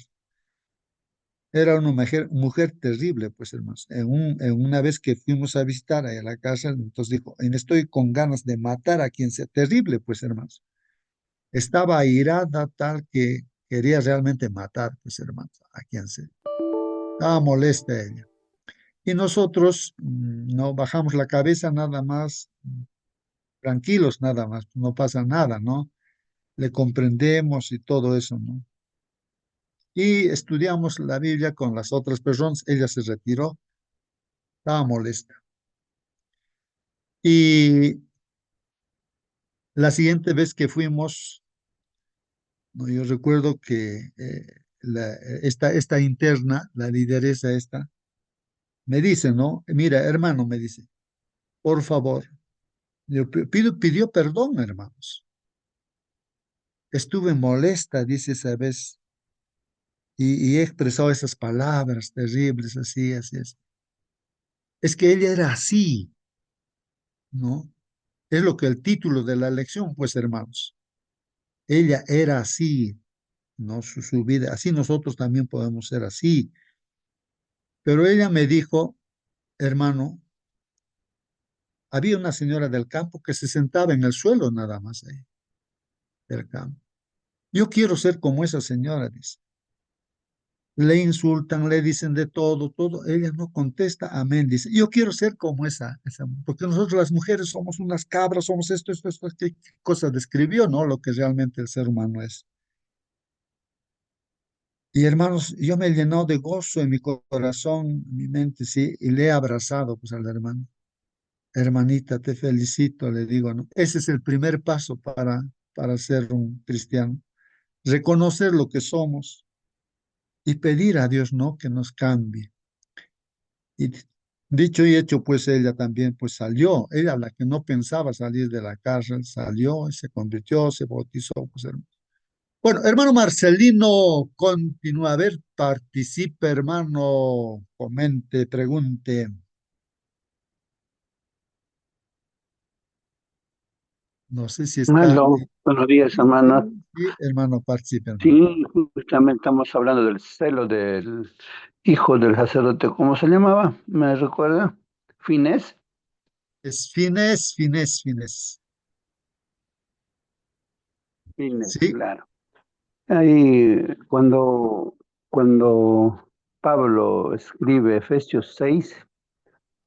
era una mujer terrible, pues, hermanos. En una vez que fuimos a visitar a la cárcel, entonces dijo, estoy con ganas de matar a quien sea terrible, pues, hermanos. Estaba airada tal que quería realmente matar, pues, hermanos, a quien sea. Estaba molesta ella. Y nosotros no bajamos la cabeza nada más, tranquilos nada más, no pasa nada, ¿no? Le comprendemos y todo eso, ¿no? Y estudiamos la Biblia con las otras personas, ella se retiró, estaba molesta. Y la siguiente vez que fuimos, ¿no? Yo recuerdo que esta interna, la lideresa esta, me dice, ¿no? Mira, hermano, me dice, por favor, pidió perdón, hermanos. Estuve molesta, dice esa vez, y he expresado esas palabras terribles, así, así, así. Es que ella era así, ¿no? Es lo que el título de la lección, pues, hermanos. Ella era así, ¿no? Su vida, así nosotros también podemos ser así. Pero ella me dijo, hermano, había una señora del campo que se sentaba en el suelo nada más ahí, del campo. Yo quiero ser como esa señora, dice. Le insultan, le dicen de todo, todo. Ella no contesta, amén, dice. Yo quiero ser como porque nosotros las mujeres somos unas cabras, somos esto, qué cosa describió, ¿no? Lo que realmente el ser humano es. Y hermanos, yo me he llenado de gozo en mi corazón, en mi mente, sí, y le he abrazado, pues, al hermano. Hermanita, te felicito, le digo, ¿no? Ese es el primer paso para ser un cristiano. Reconocer lo que somos y pedir a Dios, ¿no? Que nos cambie. Y dicho y hecho, pues ella también, pues salió. Ella, la que no pensaba salir de la cárcel, salió y se convirtió, se bautizó, pues, hermano. Bueno, hermano Marcelino, continúa. A ver, participe, hermano, comente, pregunte. No sé si está. Aló, buenos días, hermano. Sí, hermano, participe, hermano. Sí, justamente estamos hablando del celo del hijo del sacerdote. ¿Cómo se llamaba? ¿Me recuerda? Finés. Es Fines, Fines, Fines. Finés, Sí, claro. Ahí, cuando Pablo escribe Efesios 6,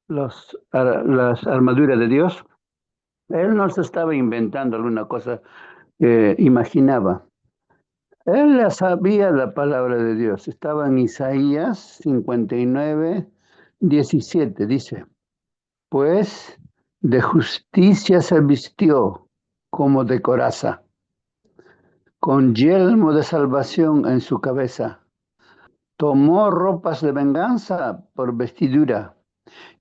las armaduras de Dios, él no se estaba inventando alguna cosa que imaginaba. Él ya sabía la palabra de Dios. Estaba en Isaías 59:17. Dice, pues de justicia se vistió como de coraza, con yelmo de salvación en su cabeza. Tomó ropas de venganza por vestidura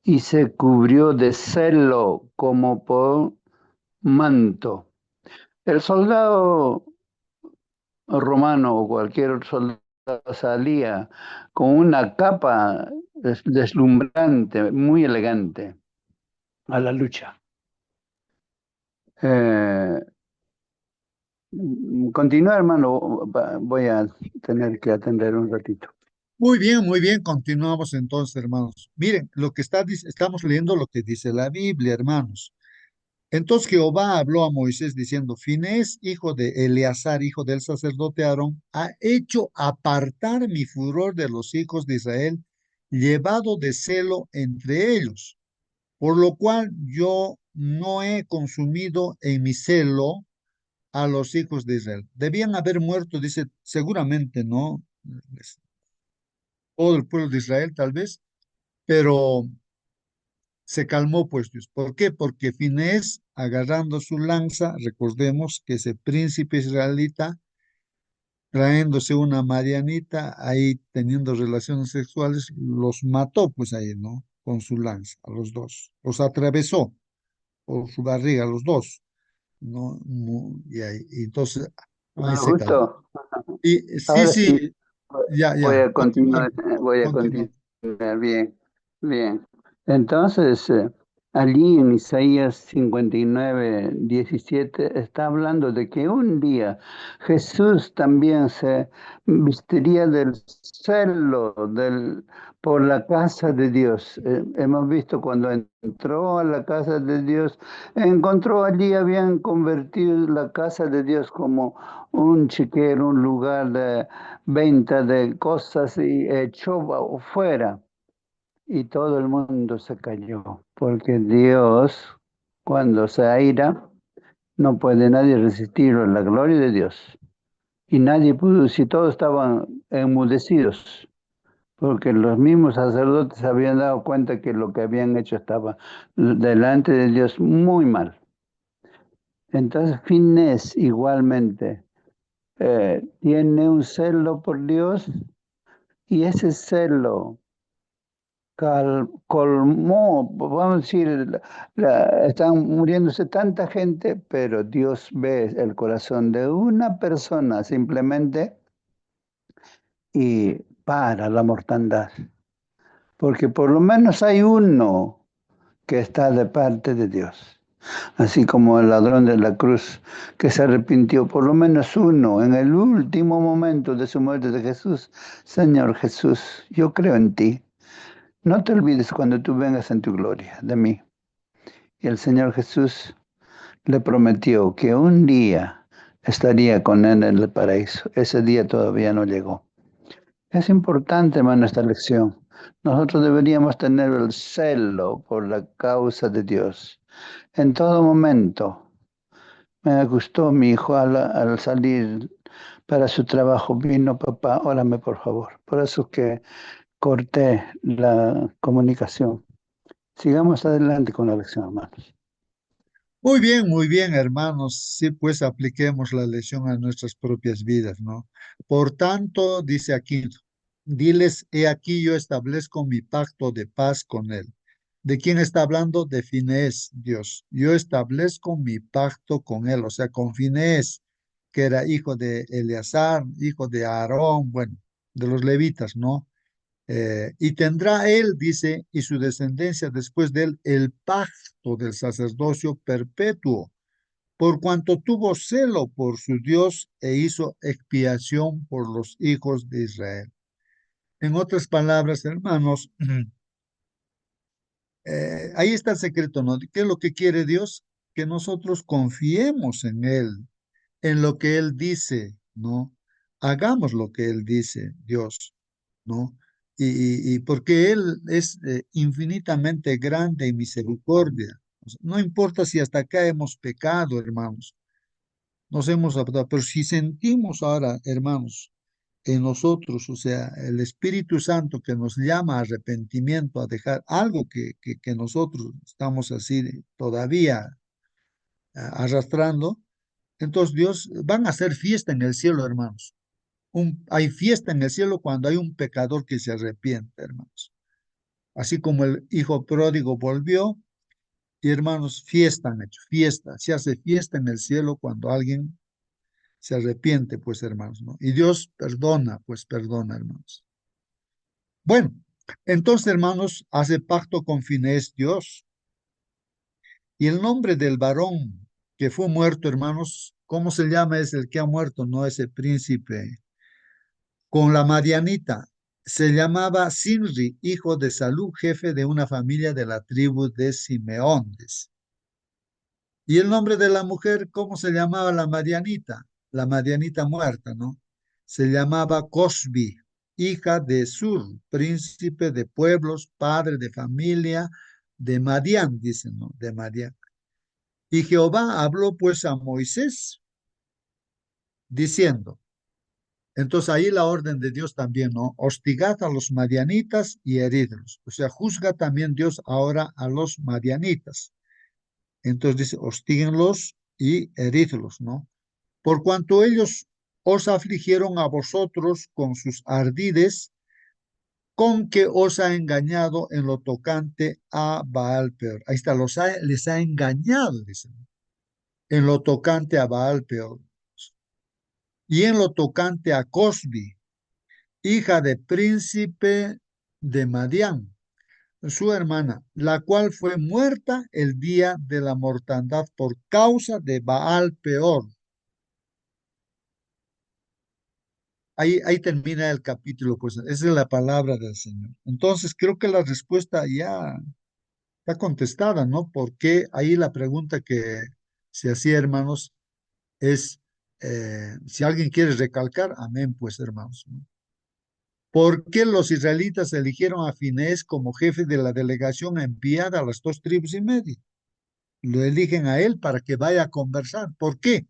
y se cubrió de celo como por manto. El soldado romano o cualquier soldado salía con una capa deslumbrante, muy elegante, a la lucha. Eh, Continúa, hermano, voy a tener que atender un ratito. muy bien, continuamos entonces, hermanos. Miren, estamos leyendo lo que dice la Biblia, hermanos. Entonces Jehová habló a Moisés diciendo, Finés, hijo de Eleazar, hijo del sacerdote Aarón, ha hecho apartar mi furor de los hijos de Israel llevado de celo entre ellos, por lo cual yo no he consumido en mi celo a los hijos de Israel. Debían haber muerto, dice, seguramente, ¿no? Todo el pueblo de Israel, tal vez, pero se calmó, pues Dios. ¿Por qué? Porque Finés, agarrando su lanza, recordemos que ese príncipe israelita, traéndose una marianita, ahí teniendo relaciones sexuales, los mató, pues ahí, ¿no? Con su lanza, a los dos. Los atravesó por su barriga, a los dos, ¿no? Y ahí, y entonces, ahí Bueno, se calmó. justo, Y sí, ahora sí sí, ya, voy ya, a continúa, continuar, voy a continúa. continuar. Bien, bien. Entonces, allí en Isaías 59:17 está hablando de que un día Jesús también se vestiría del celo por la casa de Dios. Hemos visto cuando entró a la casa de Dios, encontró allí, habían convertido la casa de Dios como un chiquero, un lugar de venta de cosas y echó fuera y todo el mundo se cayó, porque Dios, cuando se aira, no puede nadie resistirlo en la gloria de Dios. Y nadie pudo, si todos estaban enmudecidos, porque los mismos sacerdotes habían dado cuenta que lo que habían hecho estaba delante de Dios muy mal. Entonces, Finés igualmente tiene un celo por Dios y ese celo colmó, vamos a decir, están muriéndose tanta gente, pero Dios ve el corazón de una persona simplemente y para la mortandad, porque por lo menos hay uno que está de parte de Dios. Así como el ladrón de la cruz que se arrepintió, por lo menos uno, en el último momento de su muerte de Jesús, Señor Jesús, yo creo en ti. No te olvides cuando tú vengas en tu gloria de mí. Y el Señor Jesús le prometió que un día estaría con él en el paraíso. Ese día todavía no llegó. Es importante, hermano, esta lección. Nosotros deberíamos tener el celo por la causa de Dios. En todo momento. Me gustó mi hijo al salir para su trabajo. Vino, papá, órame por favor. Por eso es que corté la comunicación. Sigamos adelante con la lección, hermanos. Muy bien, hermanos. Sí, pues apliquemos la lección a nuestras propias vidas, ¿no? Por tanto, dice aquí, diles, he aquí yo establezco mi pacto de paz con él. ¿De quién está hablando? De Finés, Dios. Yo establezco mi pacto con él, o sea, con Finés, que era hijo de Eleazar, hijo de Aarón, bueno, de los levitas, ¿no? Y tendrá él, dice, y su descendencia después de él, el pacto del sacerdocio perpetuo, por cuanto tuvo celo por su Dios e hizo expiación por los hijos de Israel. En otras palabras, hermanos, ahí está el secreto, ¿no? ¿Qué es lo que quiere Dios? Que nosotros confiemos en Él, en lo que Él dice, ¿no? Hagamos lo que Él dice, Dios, ¿no? Y porque Él es infinitamente grande en misericordia. O sea, no importa si hasta acá hemos pecado, hermanos, nos hemos adaptado, pero si sentimos ahora, hermanos, en nosotros, o sea, el Espíritu Santo que nos llama a arrepentimiento, a dejar algo que nosotros estamos así todavía arrastrando, entonces Dios, van a hacer fiesta en el cielo, hermanos. Hay fiesta en el cielo cuando hay un pecador que se arrepiente, hermanos. Así como el hijo pródigo volvió, y hermanos, fiesta han hecho, fiesta. Se hace fiesta en el cielo cuando alguien se arrepiente, pues, hermanos, ¿no? Y Dios perdona, pues, perdona, hermanos. Bueno, entonces, hermanos, hace pacto con Finés Dios. Y el nombre del varón que fue muerto, hermanos, ¿cómo se llama? Es el que ha muerto, no ese príncipe con la Marianita. Se llamaba Sinri, hijo de Salú, jefe de una familia de la tribu de Simeón. Y el nombre de la mujer, ¿cómo se llamaba la Marianita? La Marianita muerta, ¿no? Se llamaba Cosbi. hija de Sur, príncipe de pueblos, padre de familia, de Madián, dicen, ¿no? De Madián. Y Jehová habló pues a Moisés diciendo, entonces ahí la orden de Dios también, ¿no? Hostigad a los madianitas y heridlos. O sea, juzga también Dios ahora a los madianitas. Entonces dice, hostíguenlos y heridlos, ¿no? Por cuanto ellos os afligieron a vosotros con sus ardides, con que os ha engañado en lo tocante a Baal Peor. Ahí está, les ha engañado, dicen, en lo tocante a Baal Peor. Y en lo tocante a Cosbi, hija de príncipe de Madián, su hermana, la cual fue muerta el día de la mortandad por causa de Baal Peor. Ahí termina el capítulo, pues esa es la palabra del Señor. Entonces creo que la respuesta ya está contestada, ¿no? Porque ahí la pregunta que se hacía, hermanos, es, si alguien quiere recalcar, amén, pues hermanos, ¿no? ¿Por qué los israelitas eligieron a Finés como jefe de la delegación enviada a las 2 tribus y media? Lo eligen a él para que vaya a conversar. ¿Por qué?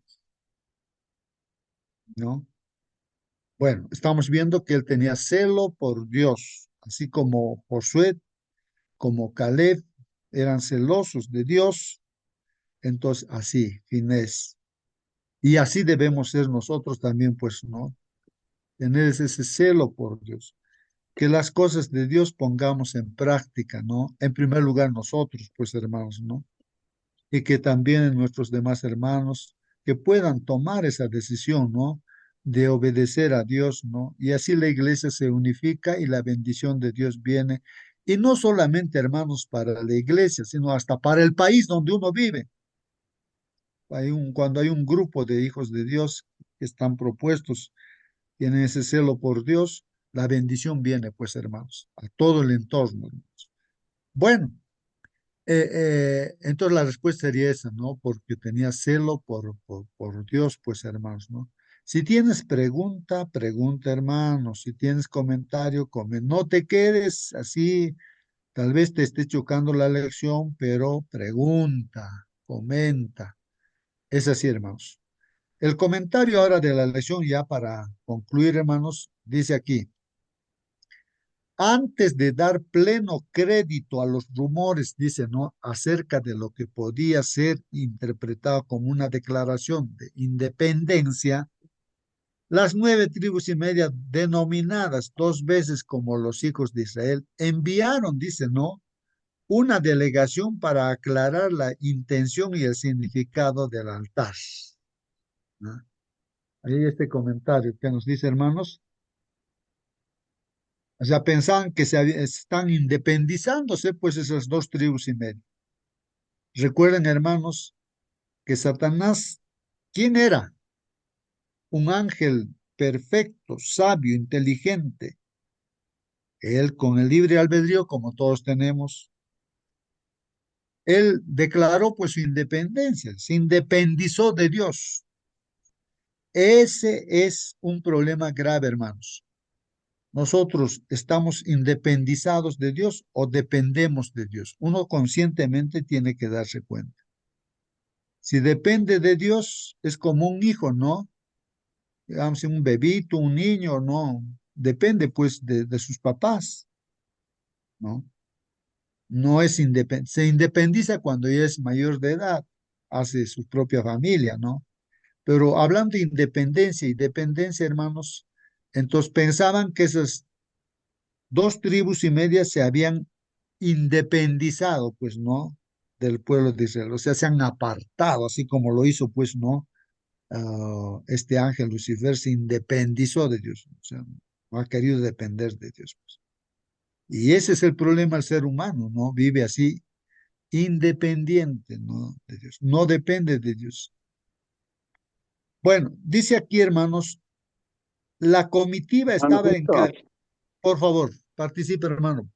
¿No? Bueno, estamos viendo que él tenía celo por Dios, así como Josué, como Caleb, eran celosos de Dios. Entonces, así, Finés. Y así debemos ser nosotros también, pues, ¿no? Tener ese celo por Dios. Que las cosas de Dios pongamos en práctica, ¿no? En primer lugar nosotros, pues, hermanos, ¿no? Y que también nuestros demás hermanos que puedan tomar esa decisión, ¿no? De obedecer a Dios, ¿no? Y así la iglesia se unifica y la bendición de Dios viene. Y no solamente, hermanos, para la iglesia, sino hasta para el país donde uno vive. Cuando hay un grupo de hijos de Dios que están propuestos, tienen ese celo por Dios, la bendición viene, pues, hermanos, a todo el entorno, hermanos. Bueno, entonces la respuesta sería esa, ¿no? Porque tenía celo por Dios, pues, hermanos, ¿no? Si tienes pregunta, pregunta, hermano. Si tienes comentario, no te quedes así. Tal vez te esté chocando la lección, pero pregunta, comenta. Es así, hermanos. El comentario ahora de la lección, ya para concluir, hermanos, dice aquí, antes de dar pleno crédito a los rumores, dice, ¿no? Acerca de lo que podía ser interpretado como una declaración de independencia, las 9 tribus y media, denominadas 2 veces como los hijos de Israel, enviaron, dice, ¿no? Una delegación para aclarar la intención y el significado del altar, ¿no? Ahí este comentario que nos dice, hermanos, o sea, pensaban que están independizándose, pues, esas 2 tribus y media. Recuerden, hermanos, que Satanás, ¿quién era? Un ángel perfecto, sabio, inteligente. Él, con el libre albedrío, como todos tenemos, él declaró pues su independencia, se independizó de Dios. Ese es un problema grave, hermanos. Nosotros estamos independizados de Dios o dependemos de Dios. Uno conscientemente tiene que darse cuenta. Si depende de Dios, es como un hijo, ¿no? Digamos, un bebito, un niño, ¿no? Depende pues de sus papás, ¿no? No es se independiza cuando ya es mayor de edad, hace su propia familia, ¿no? Pero hablando de independencia y dependencia, hermanos, entonces pensaban que esas 2 tribus y media se habían independizado, pues, ¿no? Del pueblo de Israel, o sea, se han apartado, así como lo hizo, pues, ¿no? Este ángel Lucifer se independizó de Dios, o sea, no ha querido depender de Dios, pues. Y ese es el problema del ser humano, ¿no? Vive así, independiente, ¿no? De Dios, no depende de Dios. Bueno, dice aquí, hermanos, la comitiva Hermano estaba Cristo, por favor, participe, hermano.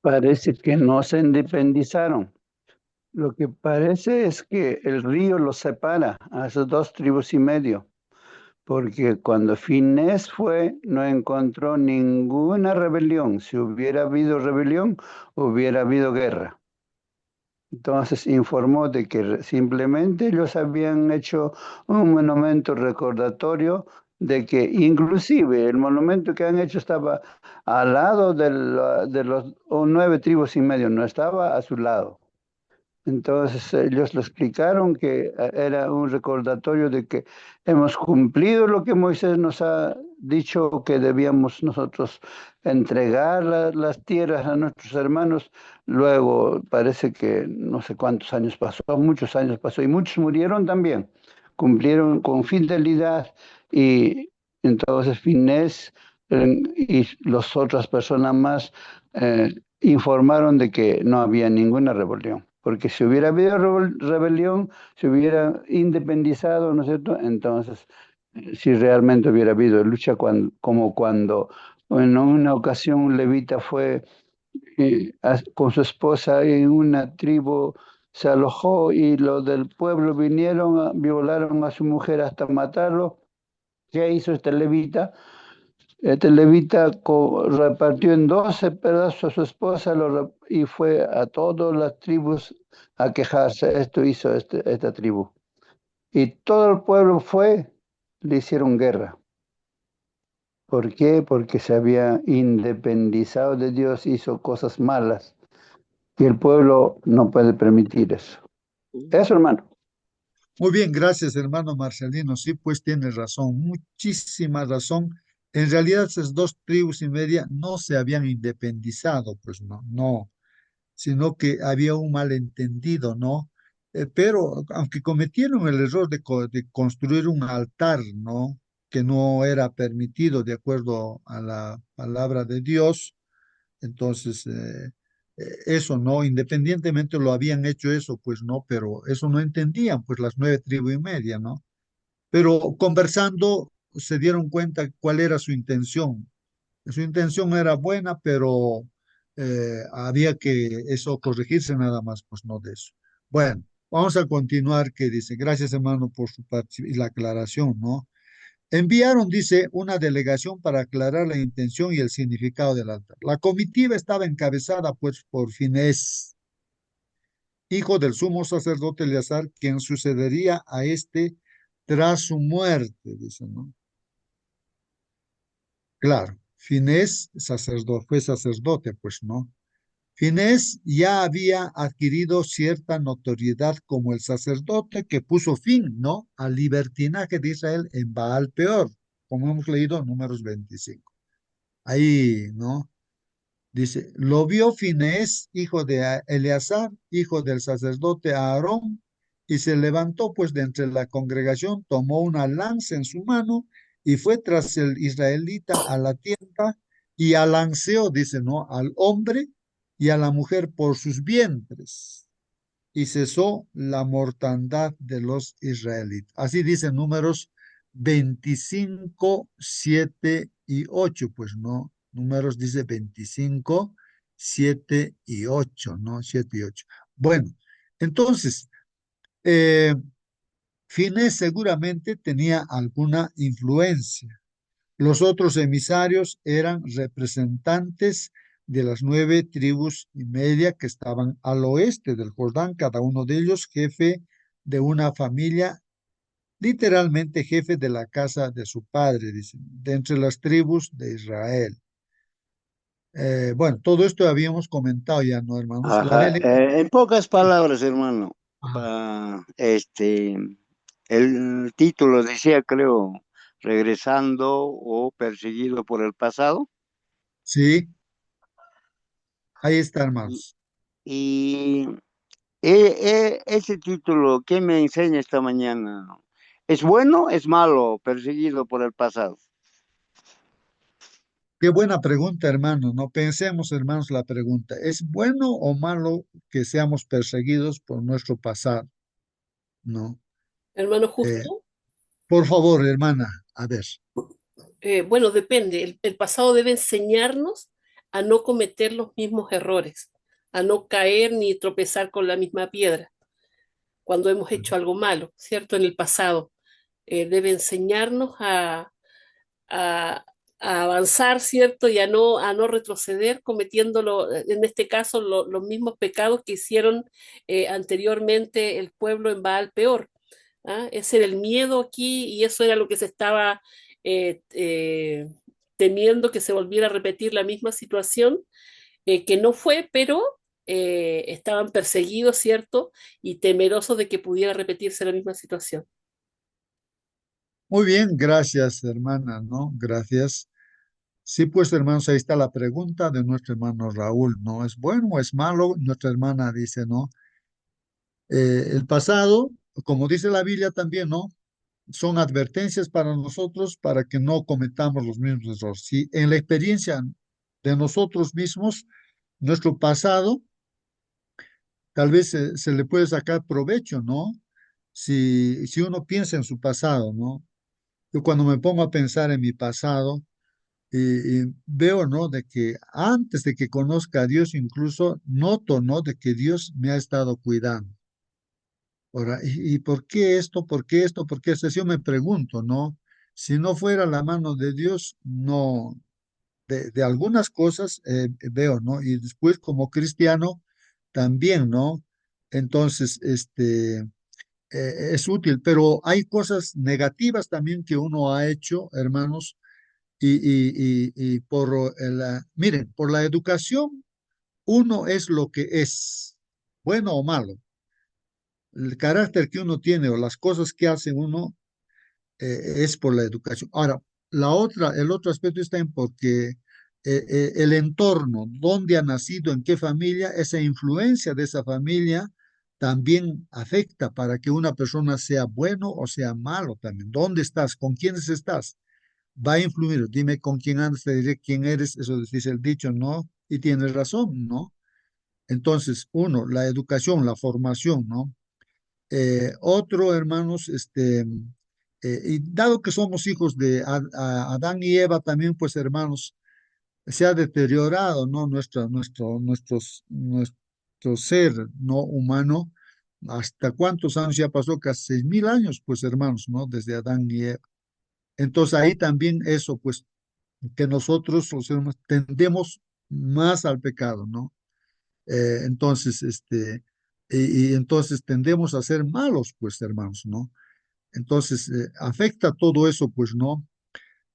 parece que no se independizaron. Lo que parece es que el río los separa a esas 2 tribus y medio. porque cuando Finés fue, no encontró ninguna rebelión. Si hubiera habido rebelión, hubiera habido guerra. Entonces informó de que simplemente ellos habían hecho un monumento recordatorio de que inclusive el monumento que han hecho estaba al lado de los 9 tribus y medio, no estaba a su lado. Entonces ellos lo explicaron que era un recordatorio de que hemos cumplido lo que Moisés nos ha dicho que debíamos nosotros entregar las tierras a nuestros hermanos. Luego parece que no sé cuántos años pasó, muchos años pasó y muchos murieron también. Cumplieron con fidelidad y entonces Finés y las otras personas más informaron de que no había ninguna rebelión. Porque si hubiera habido rebelión, se hubiera independizado, ¿no es cierto? Entonces, si realmente hubiera habido lucha como cuando en una ocasión un levita fue con su esposa en una tribu, se alojó y los del pueblo vinieron, violaron a su mujer hasta matarlo. ¿Qué hizo este levita? Este levita repartió en 12 pedazos a su esposa y fue a todas las tribus a quejarse. Esto hizo esta tribu. Y todo el pueblo fue, le hicieron guerra. ¿Por qué? Porque se había independizado de Dios, hizo cosas malas. Y el pueblo no puede permitir eso. Eso, hermano. Muy bien, gracias, hermano Marcelino. Sí, pues tienes razón, muchísima razón. En realidad, esas 2 tribus y media no se habían independizado, pues no, sino que había un malentendido, ¿no? Pero aunque cometieron el error de construir un altar, ¿no? Que no era permitido de acuerdo a la palabra de Dios, entonces eso, ¿no? Independientemente lo habían hecho eso, pues no, pero eso no entendían, pues las 9 tribus y media, ¿no? Pero conversando se dieron cuenta cuál era su intención. Su intención era buena, pero había que eso corregirse nada más, pues no de eso. Bueno, vamos a continuar, que dice, gracias hermano por su y la aclaración, ¿no? Enviaron, dice, una delegación para aclarar la intención y el significado del altar. La comitiva estaba encabezada, pues, por Finés, hijo del sumo sacerdote Eleazar, quien sucedería a este tras su muerte, dice, ¿no? Claro, Finés fue sacerdote, pues, ¿no? Finés ya había adquirido cierta notoriedad como el sacerdote que puso fin, ¿no?, al libertinaje de Israel en Baal Peor, como hemos leído en Números 25. Ahí, ¿no? Dice, lo vio Finés, hijo de Eleazar, hijo del sacerdote Aarón, y se levantó pues de entre la congregación, tomó una lanza en su mano y fue tras el israelita a la tienda y alanceó, dice, ¿no?, al hombre y a la mujer por sus vientres y cesó la mortandad de los israelitas. Así dice Números 25, 7 y 8, pues no, Números dice 25, 7 y 8, ¿no? 7 y 8. Bueno, entonces, eh, Fines seguramente tenía alguna influencia. Los otros emisarios eran representantes de las 9 tribus y media que estaban al oeste del Jordán, cada uno de ellos jefe de una familia, literalmente jefe de la casa de su padre, dicen, de entre las tribus de Israel. Bueno, todo esto habíamos comentado ya, ¿no, hermanos? La Ajá. delegación. En pocas palabras, hermano, Ajá. el título decía, creo, regresando o perseguido por el pasado. Sí, ahí está, Y, hermanos. y ese título, ¿qué me enseña esta mañana? ¿Es bueno o es malo perseguido por el pasado? Qué buena pregunta, hermanos. No pensemos, hermanos, la pregunta. ¿Es bueno o malo que seamos perseguidos por nuestro pasado? No. Hermano Eh, justo, por favor, hermana, a ver. bueno, depende. El pasado debe enseñarnos a no cometer los mismos errores, a no caer ni tropezar con la misma piedra cuando hemos hecho algo malo, ¿cierto? En el pasado. debe enseñarnos a, a avanzar, ¿cierto? Y a no retroceder cometiendo, en este caso, los mismos pecados que hicieron anteriormente el pueblo en Baal Peor. ¿Ah? Ese era el miedo aquí y eso era lo que se estaba eh, eh, temiendo que se volviera a repetir la misma situación, que no fue, pero estaban perseguidos, ¿cierto? Y temerosos de que pudiera repetirse la misma situación. Muy bien, gracias, hermana, ¿no? Gracias. Sí, pues, hermanos, ahí está la pregunta de nuestro hermano Raúl, ¿no? ¿Es bueno o es malo? Nuestra hermana dice, ¿no? El pasado, como dice la Biblia también, ¿no? Son advertencias para nosotros para que no cometamos los mismos errores. Si en la experiencia de nosotros mismos, nuestro pasado, tal vez se le puede sacar provecho, ¿no? Si uno piensa en su pasado, ¿no? Yo cuando me pongo a pensar en mi pasado, y veo, ¿no? De que antes de que conozca a Dios, incluso noto, ¿no? De que Dios me ha estado cuidando. Ahora, ¿y por qué esto? ¿Por qué esto? ¿Por qué esto? Yo me pregunto, ¿no? Si no fuera la mano de Dios, no, de algunas cosas veo, ¿no? Y después como cristiano también, ¿no? Entonces, es útil, pero hay cosas negativas también que uno ha hecho, hermanos, y por miren, por la educación, uno es lo que es, bueno o malo. El carácter que uno tiene o las cosas que hace uno es por la educación. Ahora, el otro aspecto está en porque el entorno, dónde ha nacido, en qué familia, esa influencia de esa familia también afecta para que una persona sea bueno o sea malo también. ¿Dónde estás? ¿Con quiénes estás? Va a influir. Dime con quién andas, te diré quién eres. Eso dice el dicho, ¿no? Y tienes razón, ¿no? Entonces, uno, la educación, la formación, ¿no? Otro, hermanos, y dado que somos hijos de Adán y Eva, también, pues, hermanos, se ha deteriorado, ¿no? Nuestro ser, ¿no? Humano. ¿Hasta cuántos años ya pasó? Casi 6.000 años, pues, hermanos, ¿no? Desde Adán y Eva. Entonces, ahí también eso, pues, que nosotros, los seres humanos, tendemos más al pecado, ¿no? Entonces, y entonces tendemos a ser malos, pues, hermanos, ¿no? Entonces, afecta todo eso, pues, ¿no?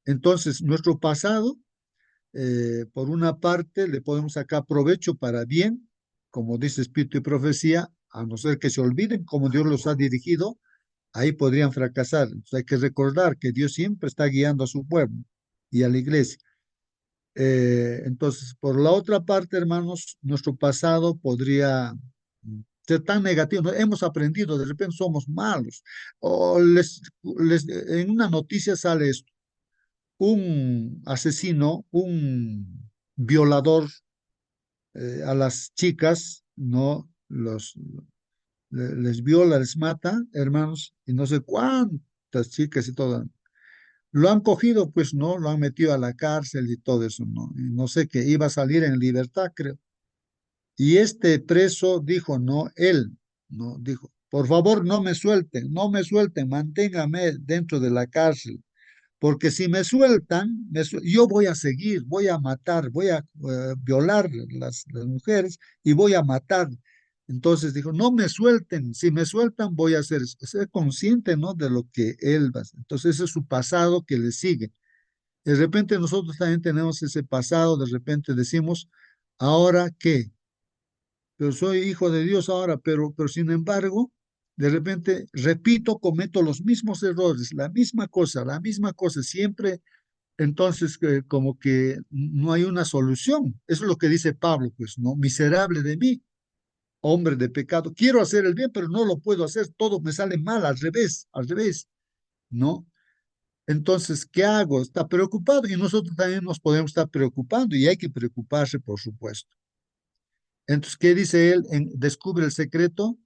Entonces, nuestro pasado, por una parte, le podemos sacar provecho para bien, como dice Espíritu y Profecía, a no ser que se olviden cómo Dios los ha dirigido, ahí podrían fracasar. Entonces, hay que recordar que Dios siempre está guiando a su pueblo y a la iglesia. Entonces, por la otra parte, hermanos, nuestro pasado podría ser tan negativo. ¿No? Hemos aprendido, de repente somos malos. O en una noticia sale esto, un asesino, un violador a las chicas, ¿no? Les viola, les mata, hermanos, y no sé cuántas chicas y todo. Lo han cogido, pues no, lo han metido a la cárcel y todo eso, ¿no? Y no sé qué, iba a salir en libertad, creo. Y este preso dijo, no, él, no, dijo, por favor, no me suelten, manténgame dentro de la cárcel, porque si me sueltan, yo voy a seguir, voy a matar, voy a violar las mujeres y voy a matar. Entonces dijo, no me suelten, si me sueltan voy a hacer, ser consciente, ¿no? De lo que él va a hacer. Entonces ese es su pasado que le sigue. De repente nosotros también tenemos ese pasado, de repente decimos, ¿ahora qué? Pero soy hijo de Dios ahora, pero sin embargo, de repente repito, cometo los mismos errores, la misma cosa, siempre. Entonces, como que no hay una solución. Eso es lo que dice Pablo, pues, ¿no? Miserable de mí, hombre de pecado. Quiero hacer el bien, pero no lo puedo hacer. Todo me sale mal, al revés, ¿no? Entonces, ¿qué hago? Está preocupado y nosotros también nos podemos estar preocupando y hay que preocuparse, por supuesto. Entonces, ¿qué dice él? Descubre el secreto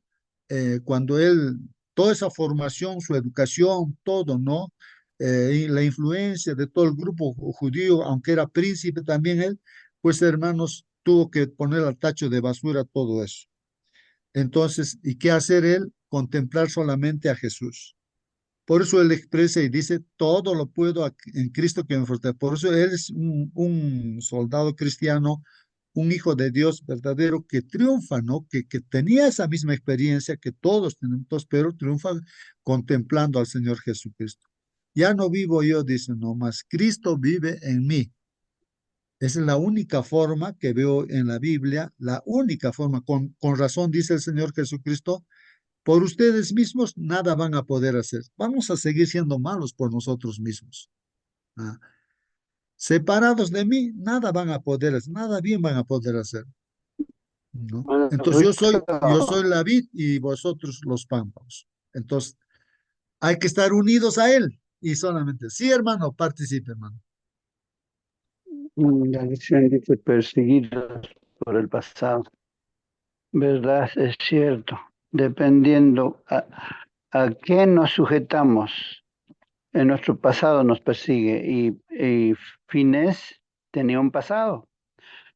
cuando él, toda esa formación, su educación, todo, ¿no? Y la influencia de todo el grupo judío, aunque era príncipe también él, pues hermanos, tuvo que poner al tacho de basura todo eso. Entonces, ¿y qué hacer él? Contemplar solamente a Jesús. Por eso él expresa y dice, todo lo puedo en Cristo que me fortalece. Por eso él es un soldado cristiano, un hijo de Dios verdadero que triunfa, ¿no? Que tenía esa misma experiencia que todos tenemos, pero triunfa contemplando al Señor Jesucristo. Ya no vivo yo, dice, no más, Cristo vive en mí. Esa es la única forma que veo en la Biblia, la única forma, con razón dice el Señor Jesucristo, por ustedes mismos nada van a poder hacer. Vamos a seguir siendo malos por nosotros mismos. ¿Ah? Separados de mí, nada van a poder hacer, nada bien van a poder hacer, ¿no? Bueno, Entonces yo soy la vid y vosotros los pámpanos. Entonces hay que estar unidos a Él y solamente, sí, hermano, participe, hermano. la lección dice perseguidos por el pasado. ¿Verdad? Es cierto. Dependiendo a qué nos sujetamos, en nuestro pasado nos persigue. Y Finés tenía un pasado.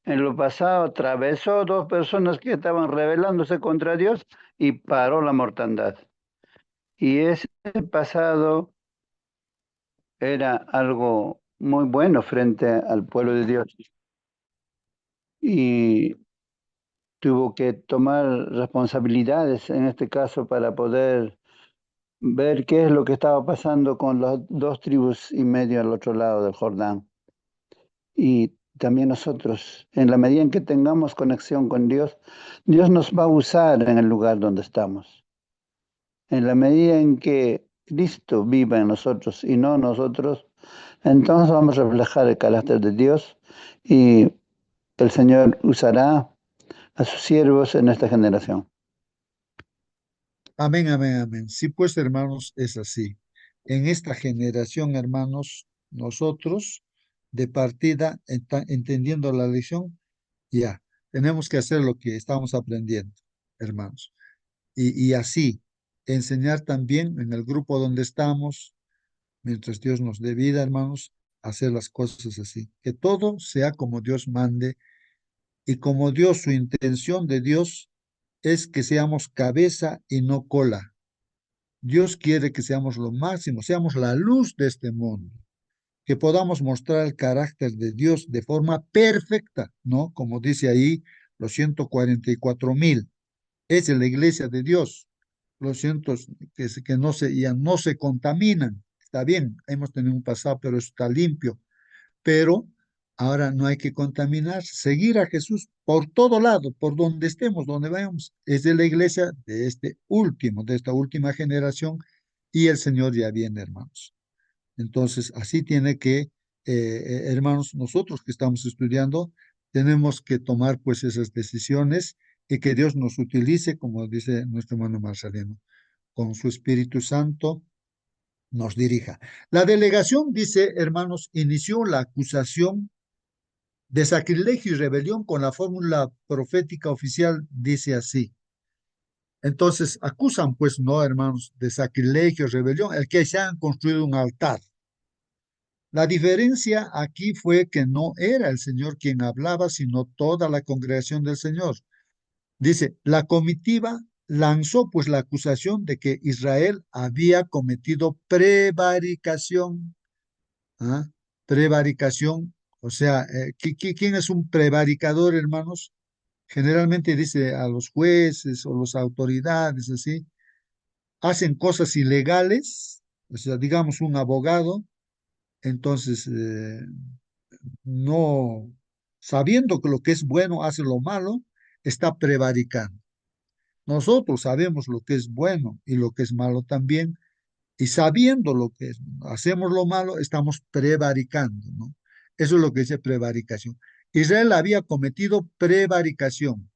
En lo pasado atravesó dos personas que estaban rebelándose contra Dios y paró la mortandad. Y ese pasado era algo muy bueno frente al pueblo de Dios. Y tuvo que tomar responsabilidades en este caso para poder ver qué es lo que estaba pasando con las dos tribus y medio al otro lado del Jordán. Y también nosotros, en la medida en que tengamos conexión con Dios, Dios nos va a usar en el lugar donde estamos. En la medida en que Cristo viva en nosotros y no nosotros, entonces vamos a reflejar el carácter de Dios y el Señor usará a sus siervos en esta generación. Amén, amén, amén. Sí, pues, hermanos, es así. En esta generación, hermanos, nosotros, de partida, entendiendo la lección, ya, tenemos que hacer lo que estamos aprendiendo, hermanos. Y así, enseñar también en el grupo donde estamos, mientras Dios nos dé vida, hermanos, hacer las cosas así. Que todo sea como Dios mande y como Dios, su intención de Dios es que seamos cabeza y no cola. Dios quiere que seamos lo máximo, seamos la luz de este mundo, que podamos mostrar el carácter de Dios de forma perfecta, ¿no? Como dice ahí los 144,000. Esa es la iglesia de Dios. Los cientos que no ya no se contaminan. Está bien, hemos tenido un pasado, pero está limpio. Pero ahora no hay que contaminar, seguir a Jesús por todo lado, por donde estemos, donde vayamos. Es de la iglesia de este último, de esta última generación, y el Señor ya viene, hermanos. Entonces, así tiene que, hermanos, nosotros que estamos estudiando, tenemos que tomar pues esas decisiones y que Dios nos utilice, como dice nuestro hermano Marcelino, con su Espíritu Santo nos dirija. La delegación, dice, hermanos, inició la acusación de sacrilegio y rebelión con la fórmula profética oficial, dice así. Entonces, acusan, pues, no, hermanos, de sacrilegio, rebelión, el que se han construido un altar. La diferencia aquí fue que no era el Señor quien hablaba, sino toda la congregación del Señor. Dice, la comitiva lanzó pues la acusación de que Israel había cometido prevaricación. ¿Ah? Prevaricación, o sea, ¿quién es un prevaricador, hermanos? Generalmente dice a los jueces o las autoridades, así, hacen cosas ilegales, o sea, digamos un abogado, entonces no, sabiendo que lo que es bueno hace lo malo, está prevaricando. Nosotros sabemos lo que es bueno y lo que es malo también, y sabiendo lo que es, hacemos lo malo, estamos prevaricando, ¿no? Eso es lo que dice prevaricación. Israel había cometido prevaricación,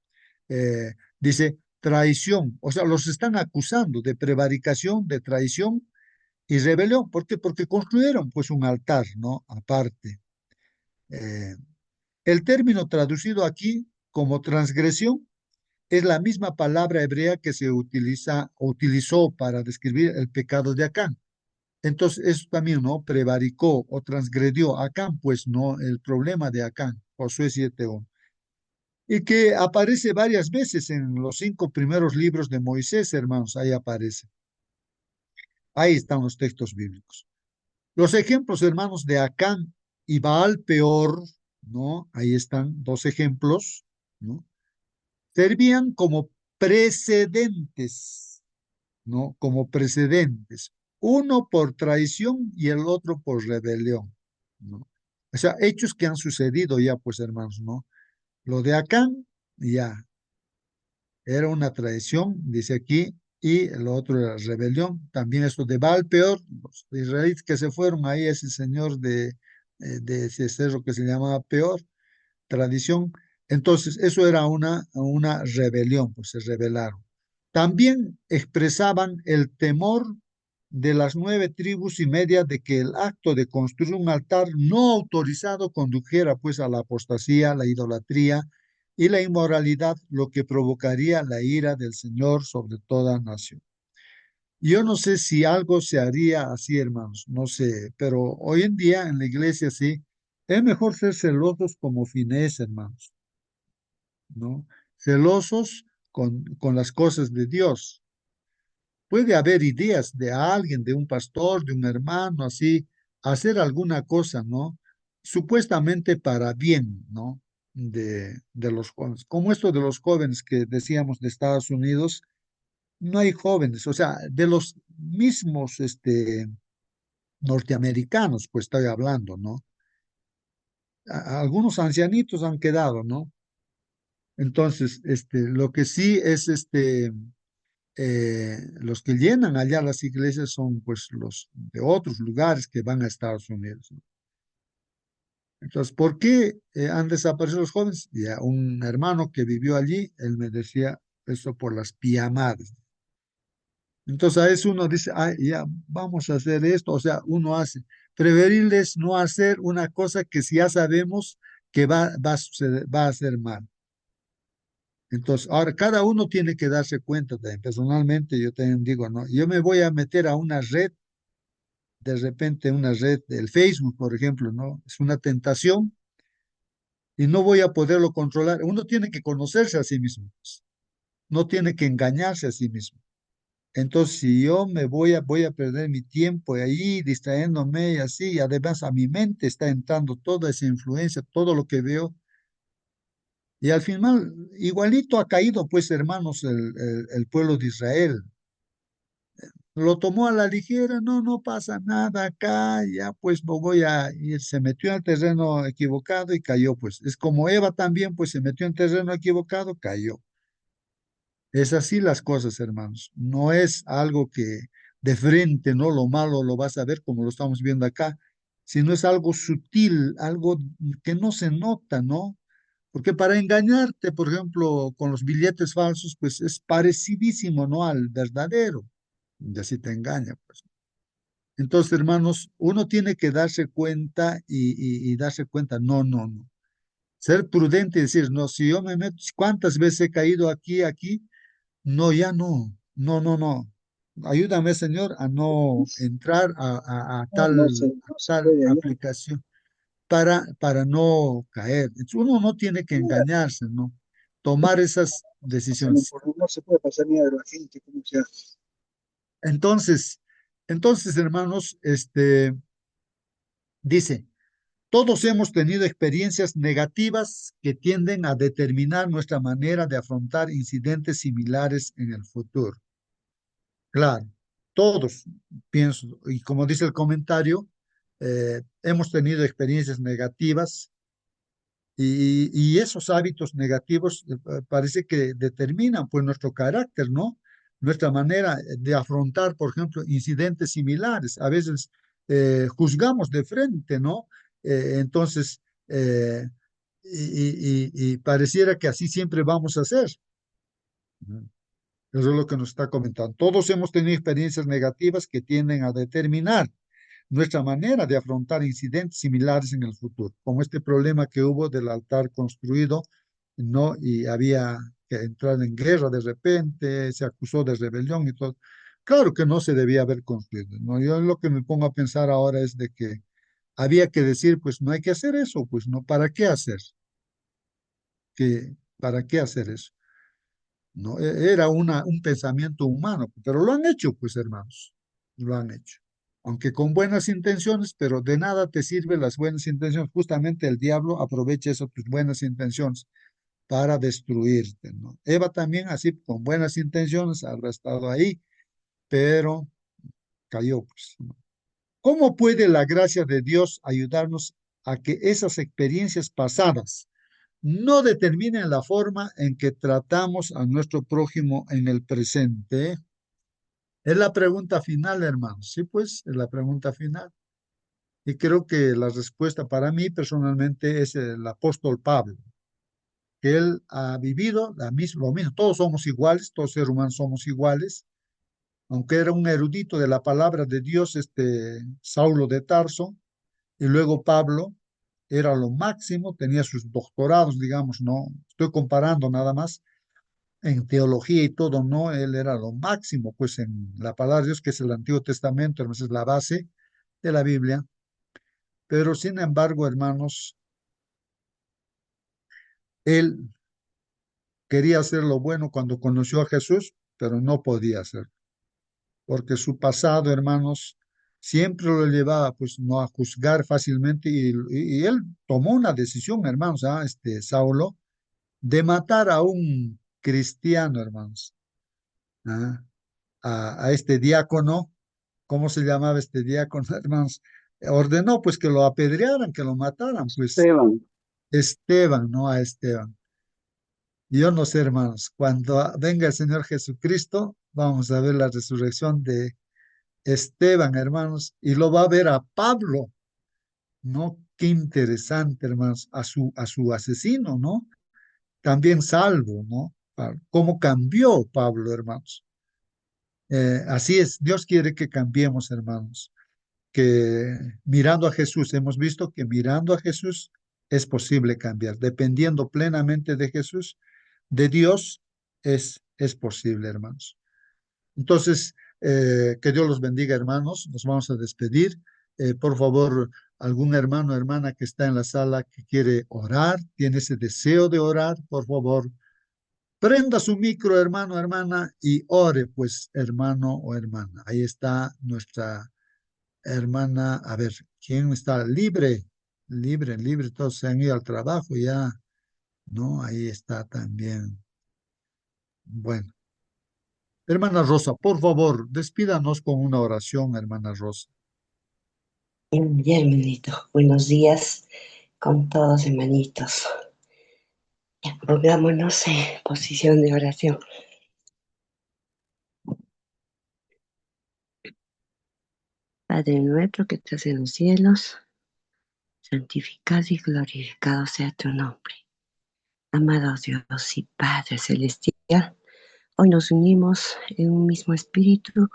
dice traición, o sea, los están acusando de prevaricación, de traición y rebelión. ¿Por qué? Porque construyeron pues un altar, ¿no? Aparte. Eh, el término traducido aquí como transgresión es la misma palabra hebrea que se utilizó para describir el pecado de Acán. Entonces, eso también, ¿no? Prevaricó o transgredió. Acán, pues, no, el problema de Acán, Josué 7:1. Y que aparece varias veces en los 5 primeros libros de Moisés, hermanos, ahí aparece. Ahí están los textos bíblicos. Los ejemplos, hermanos, de Acán y Baal peor, ¿no? Ahí están dos ejemplos, ¿no? Servían como precedentes, ¿no? Como precedentes. Uno por traición y el otro por rebelión, ¿no? O sea, hechos que han sucedido ya, pues, hermanos, ¿no? Lo de Acán, ya, era una traición, dice aquí, y el otro era rebelión. También esto de Baal peor, los israelitas que se fueron ahí, ese señor de ese cerro que se llamaba Peor, tradición. Entonces, eso era una rebelión, pues se rebelaron. También expresaban el temor de las 9 tribus y media de que el acto de construir un altar no autorizado condujera pues a la apostasía, la idolatría y la inmoralidad, lo que provocaría la ira del Señor sobre toda nación. Yo no sé si algo se haría así, hermanos, no sé, pero hoy en día en la iglesia sí, es mejor ser celosos como Finés, hermanos, ¿no? Celosos con las cosas de Dios. Puede haber ideas de alguien, de un pastor, de un hermano, así, hacer alguna cosa, ¿no? Supuestamente para bien, ¿no? De los jóvenes. Como esto de los jóvenes que decíamos de Estados Unidos, no hay jóvenes, o sea, de los mismos, norteamericanos, pues estoy hablando, ¿no? Algunos ancianitos han quedado, ¿no? Entonces, lo que sí es, los que llenan allá las iglesias son pues los de otros lugares que van a Estados Unidos, ¿no? Entonces, ¿por qué han desaparecido los jóvenes? Ya un hermano que vivió allí, él me decía eso por las pijamadas. Entonces a eso uno dice, ah, ya vamos a hacer esto, o sea, uno hace. Preferirles no hacer una cosa que si ya sabemos que va a suceder, va a ser mal. Entonces, ahora cada uno tiene que darse cuenta también. Personalmente, yo también digo, no, yo me voy a meter a una red, de repente una red del Facebook, por ejemplo, ¿no? Es una tentación y no voy a poderlo controlar. Uno tiene que conocerse a sí mismo, pues. No tiene que engañarse a sí mismo. Entonces, si yo voy a perder mi tiempo ahí distrayéndome y así, y además a mi mente está entrando toda esa influencia, todo lo que veo, y al final, igualito ha caído, pues, hermanos, el pueblo de Israel. Lo tomó a la ligera, no, no pasa nada acá, ya pues voy a ir, se metió en el terreno equivocado y cayó, pues. Es como Eva también, pues se metió en terreno equivocado, cayó. Es así las cosas, hermanos. No es algo que de frente, ¿no? Lo malo lo vas a ver como lo estamos viendo acá, sino es algo sutil, algo que no se nota, ¿no? Porque para engañarte, por ejemplo, con los billetes falsos, pues es parecidísimo, ¿no? Al verdadero. Y así te engaña, pues. Entonces, hermanos, uno tiene que darse cuenta y darse cuenta, no, no, no. Ser prudente y decir, no, si yo me meto, ¿cuántas veces he caído aquí? No, ya no, no, no, no. Ayúdame, Señor, a no entrar a No, a no se tal puede hallar. aplicación para no caer. Entonces, uno no tiene que engañarse, ¿no? Tomar esas decisiones. No se puede pasar miedo a la gente, ¿cómo se hace? Entonces, hermanos, dice, todos hemos tenido experiencias negativas que tienden a determinar nuestra manera de afrontar incidentes similares en el futuro. Claro, todos, pienso, y como dice el comentario, hemos tenido experiencias negativas y esos hábitos negativos parece que determinan pues nuestro carácter, ¿no? Nuestra manera de afrontar, por ejemplo, incidentes similares. A veces juzgamos de frente, ¿no? Entonces, y pareciera que así siempre vamos a hacer, ¿no? Eso es lo que nos está comentando. Todos hemos tenido experiencias negativas que tienden a determinar nuestra manera de afrontar incidentes similares en el futuro, como este problema que hubo del altar construido, ¿no? Y había que entrar en guerra de repente, se acusó de rebelión y todo. Claro que no se debía haber construido, ¿no? Yo lo que me pongo a pensar ahora es de que había que decir, pues no hay que hacer eso, pues no, ¿para qué hacer? ¿Para qué hacer eso? ¿No? Era un pensamiento humano, pero lo han hecho, pues hermanos. lo han hecho. Aunque con buenas intenciones, pero de nada te sirven las buenas intenciones. Justamente el diablo aprovecha esas tus buenas intenciones para destruirte, ¿no? Eva también, así con buenas intenciones, habrá estado ahí, pero cayó, pues, ¿no? ¿Cómo puede la gracia de Dios ayudarnos a que esas experiencias pasadas no determinen la forma en que tratamos a nuestro prójimo en el presente? Es la pregunta final, hermanos. Sí, pues, es la pregunta final. Y creo que la respuesta para mí personalmente es el apóstol Pablo, que él ha vivido lo mismo. Todos somos iguales, todos seres humanos somos iguales. Aunque era un erudito de la palabra de Dios, Saulo de Tarso, y luego Pablo era lo máximo, tenía sus doctorados, digamos, no estoy comparando nada más en teología y todo, no, él era lo máximo, pues en la palabra de Dios, que es el Antiguo Testamento, hermanos, es la base de la Biblia. Pero sin embargo, hermanos, él quería hacer lo bueno cuando conoció a Jesús, pero no podía hacerlo, porque su pasado, hermanos, siempre lo llevaba, pues, no a juzgar fácilmente, y él tomó una decisión, hermanos, Saulo, de matar a un cristiano, hermanos, ¿ah? A este diácono. ¿Cómo se llamaba este diácono, hermanos? Ordenó, pues, que lo apedrearan, que lo mataran, pues, Esteban. Esteban, ¿no? A Esteban. Yo no sé, hermanos, cuando venga el Señor Jesucristo, vamos a ver la resurrección de Esteban, hermanos, y lo va a ver a Pablo, ¿no? Qué interesante, hermanos, a su asesino, ¿no? También salvo, ¿no? ¿Cómo cambió Pablo, hermanos? Así es, Dios quiere que cambiemos, hermanos, que mirando a Jesús, hemos visto que mirando a Jesús es posible cambiar, dependiendo plenamente de Jesús, de Dios, es posible, hermanos. Entonces, que Dios los bendiga, hermanos. Nos vamos a despedir. Por favor, algún hermano o hermana que está en la sala que quiere orar, tiene ese deseo de orar, por favor, prenda su micro, hermano o hermana, y ore, pues, hermano o hermana. Ahí está nuestra hermana. A ver, ¿quién está libre? Libre, libre, todos se han ido al trabajo ya, ¿no? Ahí está también. Bueno. Hermana Rosa, por favor, despídanos con una oración, hermana Rosa. Bien, hermanito. Buenos días con todos, hermanitos. Ya, pongámonos en posición de oración. Padre nuestro que estás en los cielos, santificado y glorificado sea tu nombre. Amado Dios y Padre celestial, hoy nos unimos en un mismo espíritu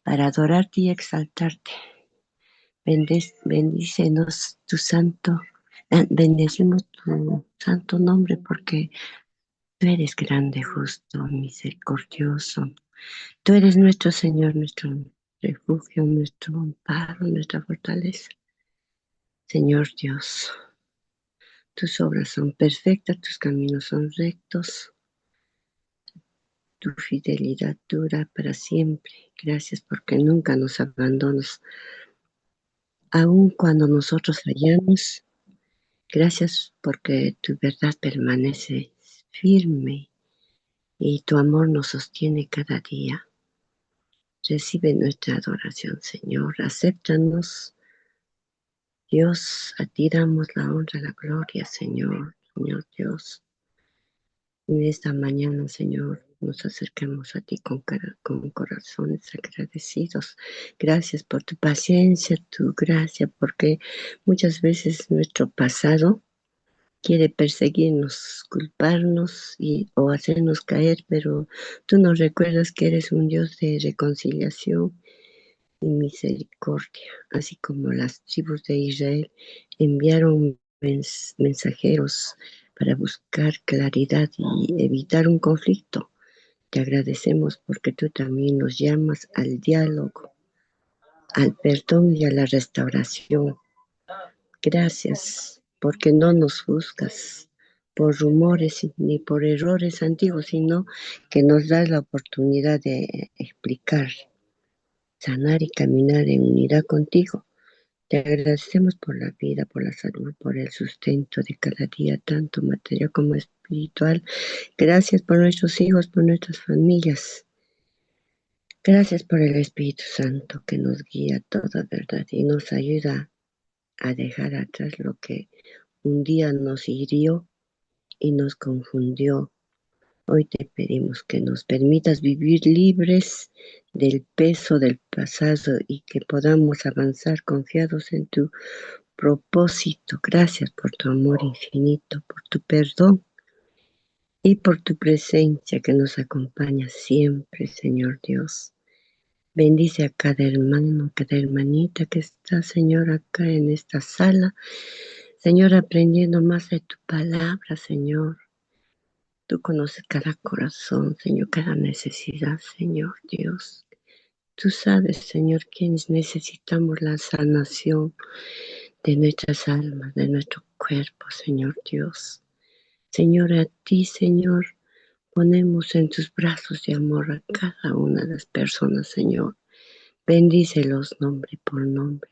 para adorarte y exaltarte. Bendícenos tu santo, bendecimos tu santo nombre porque tú eres grande, justo, misericordioso. Tú eres nuestro Señor, nuestro refugio, nuestro amparo, nuestra fortaleza. Señor Dios, tus obras son perfectas, tus caminos son rectos, tu fidelidad dura para siempre. Gracias porque nunca nos abandonas, aun cuando nosotros fallamos. Gracias porque tu verdad permanece firme y tu amor nos sostiene cada día. Recibe nuestra adoración, Señor. Acéptanos, Dios. A ti damos la honra, la gloria, Señor. Señor Dios. En esta mañana, Señor, nos acercamos a ti con corazones agradecidos. Gracias por tu paciencia, tu gracia, porque muchas veces nuestro pasado quiere perseguirnos, culparnos o hacernos caer, pero tú nos recuerdas que eres un Dios de reconciliación y misericordia, así como las tribus de Israel enviaron mensajeros para buscar claridad y evitar un conflicto. Te agradecemos porque tú también nos llamas al diálogo, al perdón y a la restauración. Gracias porque no nos juzgas por rumores ni por errores antiguos, sino que nos das la oportunidad de explicar sanar y caminar en unidad contigo. Te agradecemos por la vida, por la salud, por el sustento de cada día, tanto material como espiritual. Gracias por nuestros hijos, por nuestras familias. Gracias por el Espíritu Santo que nos guía a toda verdad y nos ayuda a dejar atrás lo que un día nos hirió y nos confundió. Hoy te pedimos que nos permitas vivir libres del peso del pasado y que podamos avanzar confiados en tu propósito. Gracias por tu amor infinito, por tu perdón y por tu presencia que nos acompaña siempre, Señor Dios. Bendice a cada hermano, cada hermanita que está, Señor, acá en esta sala. Señor, aprendiendo más de tu palabra, Señor. Tú conoces cada corazón, Señor, cada necesidad, Señor Dios. Tú sabes, Señor, quiénes necesitamos la sanación de nuestras almas, de nuestro cuerpo, Señor Dios. Señor, a ti, Señor, ponemos en tus brazos de amor a cada una de las personas, Señor. Bendícelos nombre por nombre.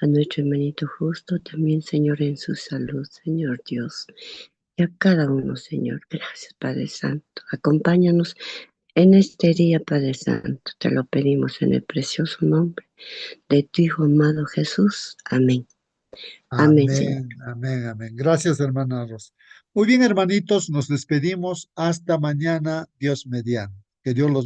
A nuestro hermanito justo también, Señor, en su salud, Señor Dios. Y a cada uno, Señor. Gracias, Padre Santo. Acompáñanos en este día, Padre Santo. Te lo pedimos en el precioso nombre de tu Hijo amado Jesús. Amén. Amén, Señor. Amén, amén, amén. Gracias, hermana Rosa. Muy bien, hermanitos, nos despedimos. Hasta mañana, Dios mediante. Que Dios los